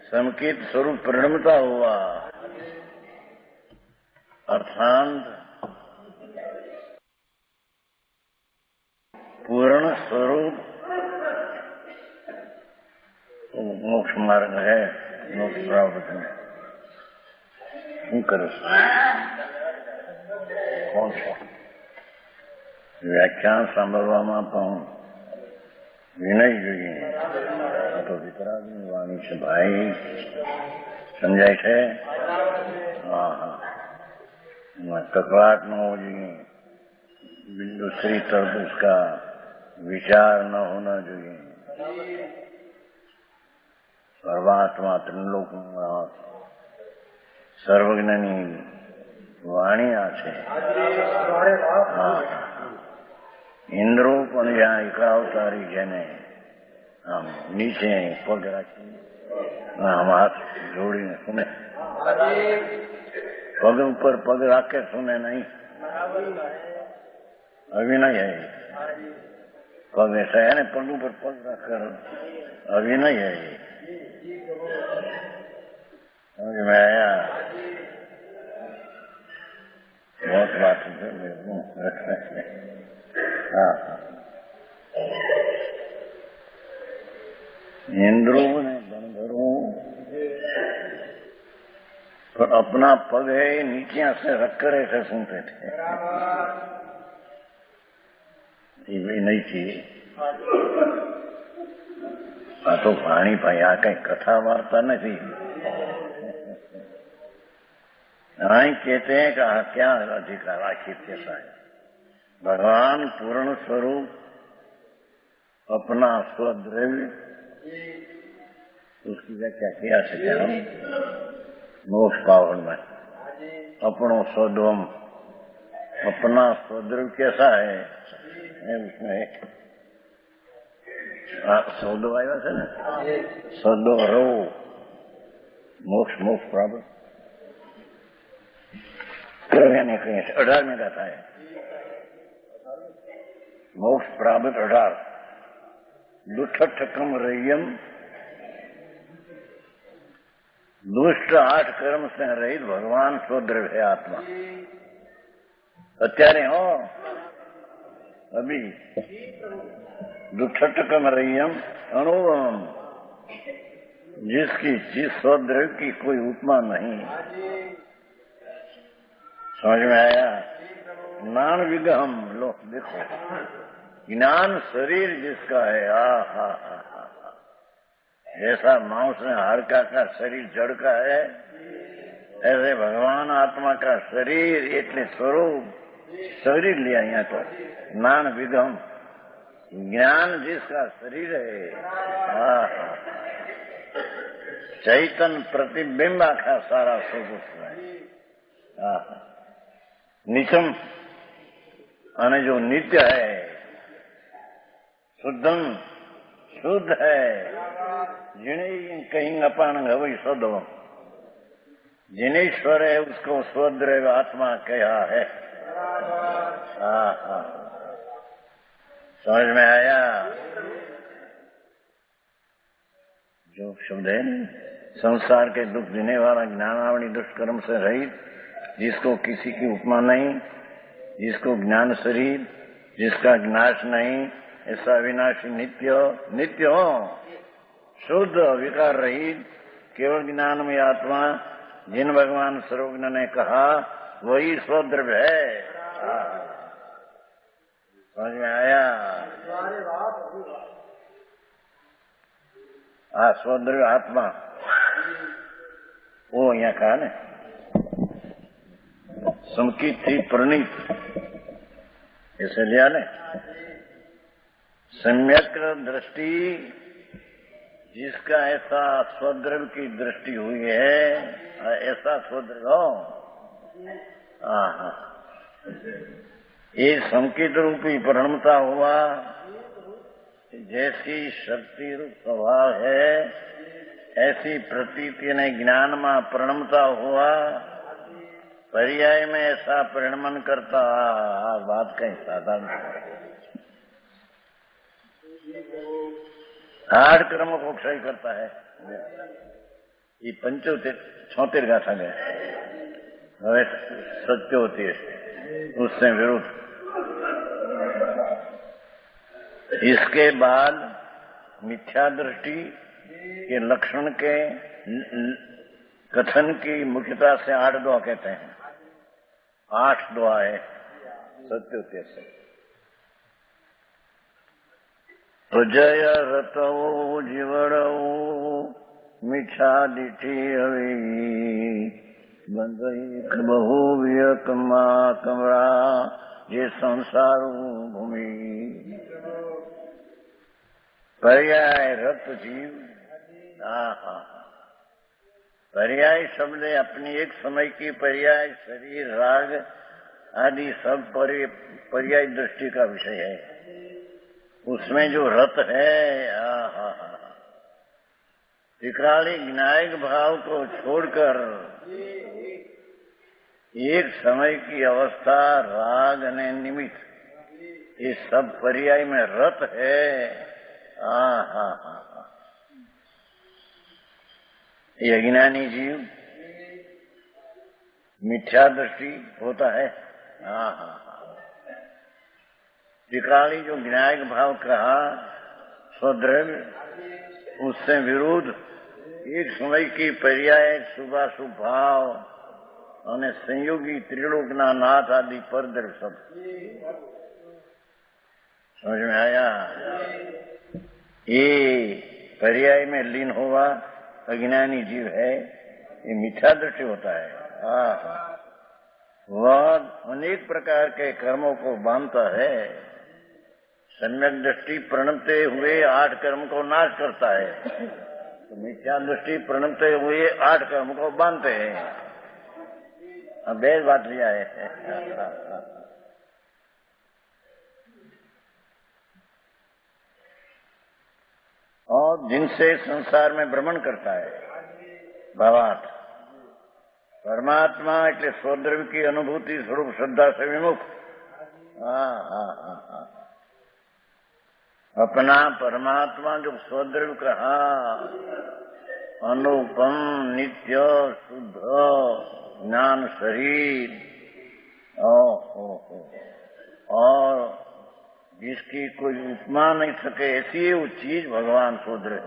संकेत स्वरूप परिणमता हुआ, अर्थात पूर्ण स्वरूप मोक्ष मार्ग है। मोक्ष प्राप्त में શું કરે છે? કોણ છે? વ્યાખ્યાન સાંભળવામાં પણ વિનય જોઈએ। તો વિતરાગની વાણી છે ભાઈ, સમજાય છે? કકળાટ ન હોવો જોઈએ, दूसरी तरफ उसका विचार न होना चाहिए। परमात्मा त्रिलोक सर्वज्ञनी वाणी आछे। इंद्रो पण ज्યાં એકાવતારી જેને આમ નીચે પગ રાખી આમ હાથ જોડીને સુને, પગ ઉપર પગ રાખે સુને નહીં, अभिनय है। पग ऐसा है ना, पग ऊपर पग रखकर अभिनय है। समझ में आया? बहुत बात है। हाँ, इंद्रों ने गणधरों पर अपना पग है नीचे से रखकर ऐसे सुनते थे। ये नहीं चाहिए। आ तो पानी भाई आ कई कथा वार्ता नहीं। आई कहते हैं कि क्या अधिकार आखिर कैसा है? भगवान पूर्ण स्वरूप अपना स्वद्रव्य, उसकी व्याख्या किया सके हम मोक्ष पावन में अपनो स्वधम अपना स्वद्रव्य कैसा है उसमें सौदो આવ્યા છે ને સદો રહો મોક્ષ મોક્ષ પ્રાપ્ત એને કહીએ 18 ગાથા है मोक्ष प्राप्त 18 दुष्टकम रय्यम दुष्ट 8 कर्म से रहित भगवान स्वद्रव्य है आत्मा અત્યારે हो अभी दुष्टकम रय्यम अणुवम जिसकी जिस स्वद्रव्य की कोई उपमा नहीं। समझ में आया? ज्ञान विगम लो देखो ज्ञान शरीर जिसका है हा जैसा मांस में हाड़का का शरीर जड़ का है ऐसे भगवान आत्मा का शरीर એટલે स्वरूप शरीर लिया यहाँ तो ज्ञान विगम ज्ञान जिसका शरीर है चैतन प्रतिबिंब आखा सारा स्वरूप है निचम અને जो नित्य है शुद्धम शुद्ध है जिन्हें कहीं अपान हवई सदो जिनेश्वर है उसको स्वद्रव्य आत्मा कहा है। समझ में आया? जो शब्द है संसार के दुख देने वाला ज्ञानावली दुष्कर्म से रहित जिसको किसी की उपमा नहीं जिसको ज्ञान शरीर जिसका विनाश नहीं ऐसा विनाशी नित्य नित्य हो शुद्ध विकार रहित केवल ज्ञान में आत्मा जिन भगवान सर्वज्ञ ने कहा वही स्वद्रव्य है। समझ में आया? स्वद्रव्य आत्मा वो यहाँ कहा ने संकित थी प्रणीत ऐसे लिया ने सम्यक दृष्टि जिसका ऐसा स्वद्रव्य की दृष्टि हुई है ऐसा स्वद्रव्य हो ये संकित रूपी परिणमता हुआ जैसी शक्ति रूप स्वभाव है ऐसी प्रतीति ने ज्ञान में परिणमता हुआ पर्याय में ऐसा परिणमन करता बात कहीं साधारण 8 कर्मों को क्षय करता है। ये 75 गाथा गए हवे सत्य होती है उससे विरुद्ध। इसके बाद मिथ्या दृष्टि के लक्षण के कथन की मुख्यता से 8 दुआ कहते हैं। 8 दुआ है सत्योत्य से जय रतो जीवड़ो मीठा दिठी हवी बंदई बहु वियकमा कमरा ये संसार भूमि पर्याय रत जीव पर्याय शब्द अपनी एक समय की पर्याय शरीर राग आदि सब पर्याय दृष्टि का विषय है। उसमें जो रत है विकराली ज्ञायक भाव को छोड़कर एक समय की अवस्था राग ने निमित्त ये सब पर्याय में रत है। ये अज्ञानी जीव मिथ्या दृष्टि होता है। विकराली जो ज्ञायक भाव कहा स्वद्रव्य उससे विरुद्ध एक समय की पर्याय शुभाशुभ भाव અને संयोगी त्रिलोकना नाथ आदि परद्रव्य सब समझ में आया? ये पर्याय में लीन हुआ अज्ञानी जीव है ये मिथ्या दृष्टि होता है। वह अनेक प्रकार के कर्मों को बांधता है। सम्यक दृष्टि प्रणमते हुए 8 कर्म को नाश करता है तो मिथ्या दृष्टि प्रणमते हुए 8 कर्म को बांधते हैं। अब बेस बात लिया है और जिनसे संसार में भ्रमण करता है भावार्थ। परमात्मा એટલે સ્વદ્રવ્ય की अनुभूति स्वरूप श्रद्धा से विमुख। अपना परमात्मा जो स्वद्रव्य कहा, अनुपम नित्य शुद्ध ज्ञान शरीर और जिसकी कोई उपमा नहीं सके ऐसी वो चीज भगवान स्वद्रव्य।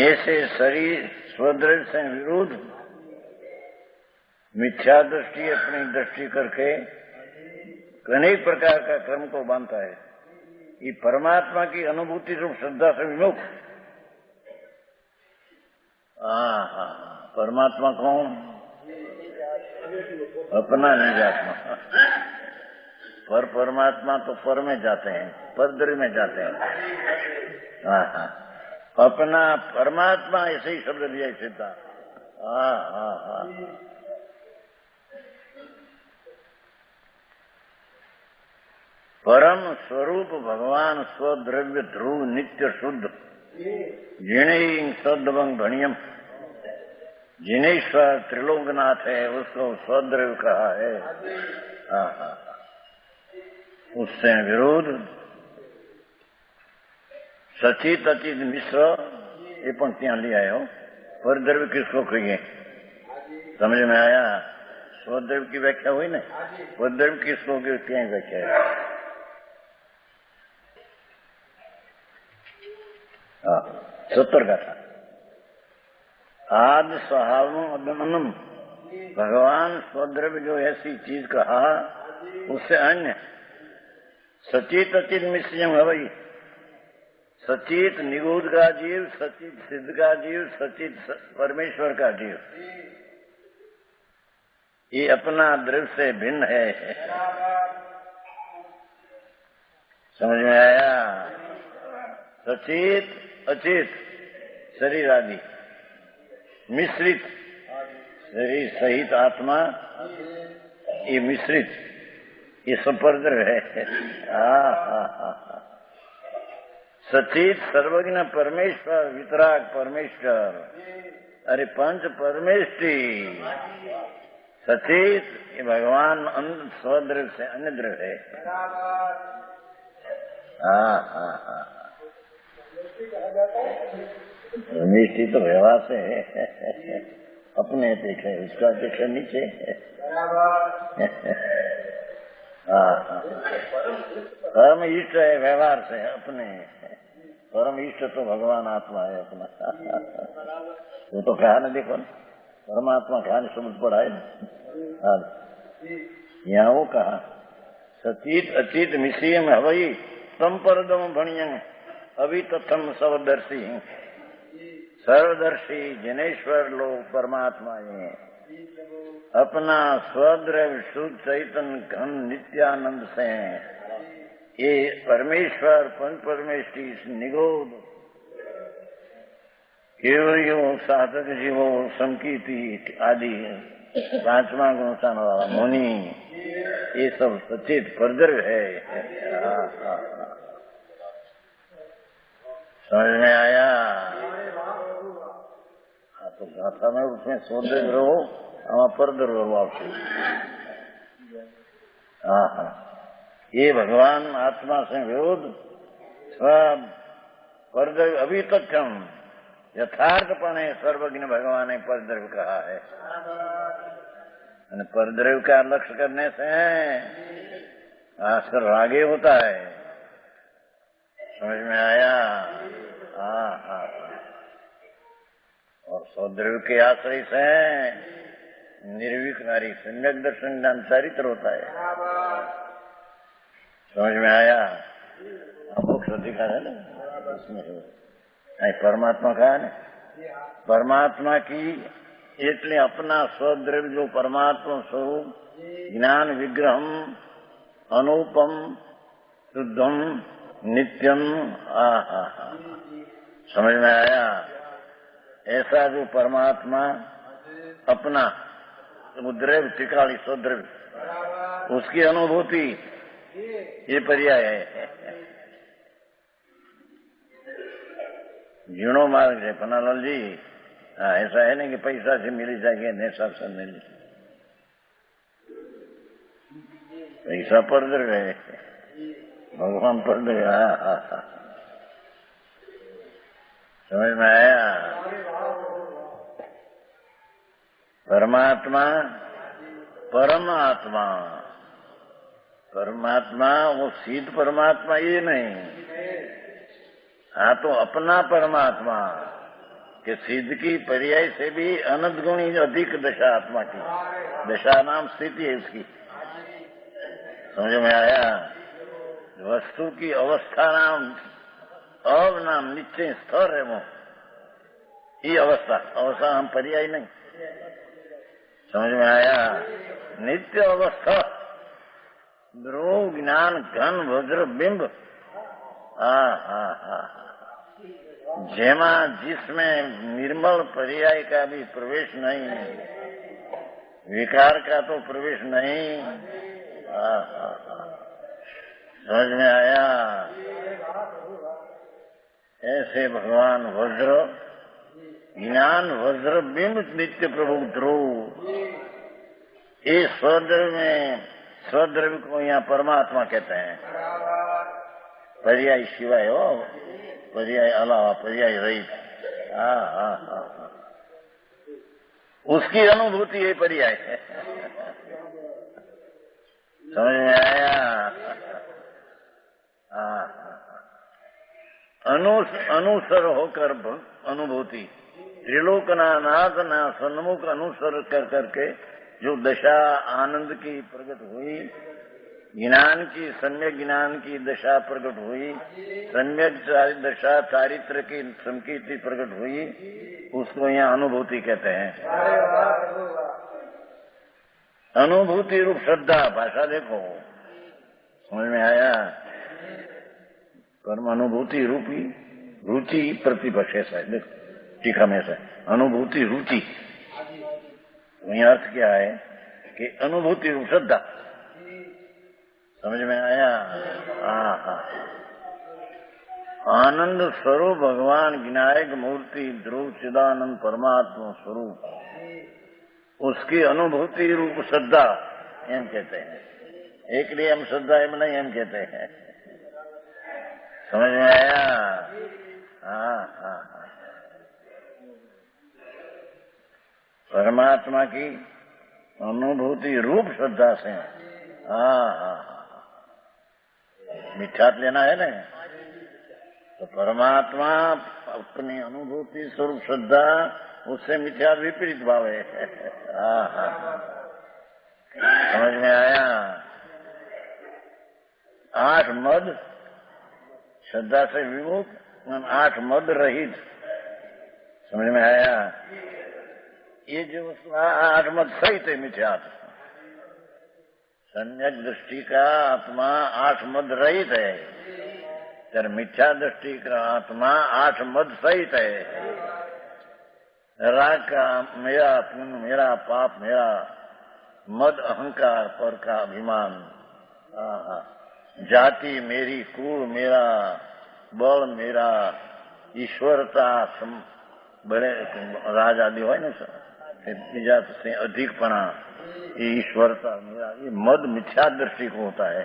ऐसे शरीर स्वद्रव्य से विरुद्ध मिथ्या दृष्टि अपनी दृष्टि करके अनेक प्रकार का कर्म को बांधता है। ये परमात्मा की अनुभूति रूप श्रद्धा से विमुख। परमात्मा कौन? अपना निजात्मा। पर परमात्मा तो पर में जाते हैं, परद्र में जाते हैं। अपना परमात्मा ऐसे ही शब्द लिया सीधा। परम स्वरूप भगवान स्वद्रव्य ध्रुव नित्य शुद्ध जिन्हें सदवंग भणियम, जिनेश्वर त्रिलोकनाथ है उसको स्वद्रव्य कहा है। उससे विरोध सचित अचित मिश्र ये पंक्तियां ले आए हो। परद्रव्य किसको कहिए? समझ में आया? स्वद्रव्य की व्याख्या हुई ना, परद्रव्य किसको क्या व्याख्या है? 70 का था। आदि स्वभावम भगवान स्वद्रव्य जो ऐसी चीज कहा उससे अन्य सचित अचित मिश्रम है भाई। सचित निगूढ़ का जीव, सचित सिद्ध का जीव, सचित परमेश्वर का जीव, ये अपना द्रव्य से भिन्न है। समझ में आया? सचित अचित शरीर आदि, मिश्रित शरीर सहित आत्मा, ये मिश्रित, ये संपर्द्रव्य है। सचित सर्वज्ञ परमेश्वर, वितराग परमेश्वर, अरे पंच परमेष्टि। सचित ये भगवान स्वद्रव्य से अन्य द्रव्य है। मिष्टि तो व्यवहार से है, अपने देखे उसका देखे नीचे। परम इष्ट है व्यवहार से अपने। परम इष्ट तो भगवान आत्मा है अपना। वो तो कहा ना, देखो परमात्मा कहा नहीं समझ पड़ा है। यहाँ वो कहा सचित अचित मिश्रियम हवई तम परदम भणियं अभी तथम सर्वदर्शी। सर्वदर्शी जिनेश्वर लोग परमात्मा है। अपना स्वद्रव्य शुद्ध चैतन्य घन नित्यानंद से ये परमेश्वर पंच परमेष्टि निगोध केवल साधक जीवो संकीर्ति आदि 5वां गुणसान वाला मुनि, ये सब सचित परद्रव्य है। समझ में आया? तो गाथा में उसमें स्वद्रव्य रहो, हमारा परद्रव्य रहो आपसे। ये भगवान आत्मा से विरोध सब परद्रव्य अभी तक हम यथार्थपणे सर्वज्ञ भगवान ने परद्रव्य कहा है। परद्रव्य का लक्ष्य करने से आजकल रागे होता है। समझ में आया? और स्वद्रव्य के आश्रय से निर्विकारी सम्यक दर्शन ज्ञान चारित्र होता है। समझ में आया? मोक्ष अधिकार है ना इसमें। परमात्मा का है ना, परमात्मा की એટલે अपना स्वद्रव्य जो परमात्मा स्वरूप ज्ञान विग्रहम अनुपम शुद्धम नित्यम। समझ में आया? ऐसा जो परमात्मा अपना द्रव्य त्रिकाली स्वद्रव्य उसकी अनुभूति ये पर्याय है। जीणो मार्ग है पन्नालाल जी। हाँ, ऐसा है नहीं कि पैसा से मिली जाएगी, नेशा से नहीं, पैसा पर गए, भगवान पर गया। समझ में आया? परमात्मा परमात्मा परमात्मा वो सिद्ध परमात्मा ये नहीं, हाँ तो अपना परमात्मा कि सिद्ध की पर्याय से भी अनंत गुणी अधिक दशा आत्मा की, दशा नाम स्थिति है उसकी। समझ में आया? वस्तु की अवस्था नाम अब नाम निश्चय स्थिर है वो, ये अवस्था हम पर्याय नहीं। समझ में आया? नित्य अवस्था ध्रुव ज्ञान घन वज्र बिंब, जेमा जिसमें निर्मल पर्याय का भी प्रवेश नहीं, विकार का तो प्रवेश नहीं। समझ में आया? ऐसे भगवान वज्र ज्ञान वज्र बिंब नित्य प्रभु ध्रुव, ये स्वद्रव्य में, स्वद्रव्य को यहाँ परमात्मा कहते हैं। पर्याय शिवाय हो, पर्याय अलावा, पर्याय रहित। उसकी अनुभूति ये पर्याय है। समझ में आया? अनुसर होकर अनुभूति, त्रिलोकनाथ ना सन्मुख अनुसर कर करके जो दशा आनंद की प्रकट हुई, ज्ञान की, सम्यक ज्ञान की दशा प्रकट हुई, सम्यक दशा चारित्र की संकीर्ति प्रकट हुई, उसको यहाँ अनुभूति कहते हैं। अनुभूति रूप श्रद्धा, भाषा देखो, समझ में आया? कर्म अनुभूति रूपी रुचि प्रतिपक्ष ऐसा है, देखो टीका में ऐसा अनुभूति रुचि, वही अर्थ क्या है कि अनुभूति रूप श्रद्धा। समझ में आया? आनंद स्वरूप भगवान विनायक मूर्ति ध्रुव चिदानंद परमात्मा स्वरूप, उसकी अनुभूति रूप श्रद्धा एम कहते हैं। एक लिए हम श्रद्धा एम नहीं एम कहते हैं। समझ में आया? परमात्मा की अनुभूति रूप श्रद्धा से, मिठास लेना है ना, तो परमात्मा अपनी अनुभूति स्वरूप श्रद्धा, उससे मिथ्या विपरीत भाव है। समझ में आया? 8 मद श्रद्धा से विमुख, 8 मद रहित। समझ में आया? ये जो 8 मद सहित है मिथ्या, सम्यक दृष्टि का आत्मा 8 मद रहित है, तर मिथ्या दृष्टि का आत्मा 8 मद सहित है। राग का मेरा पुण्य, मेरा पाप, मेरा मद अहंकार, पर का अभिमान, जाति मेरी, कुल मेरा, बल मेरा, ईश्वरता, बड़े राज आदि हो ना सर, बीजा से अधिकपना, ये ईश्वरता मेरा, ये मद मिथ्या दृष्टि को होता है।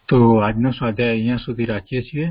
तो આજનો સ્વાધ્યાય અહીંયા સુધી રાખીએ છીએ।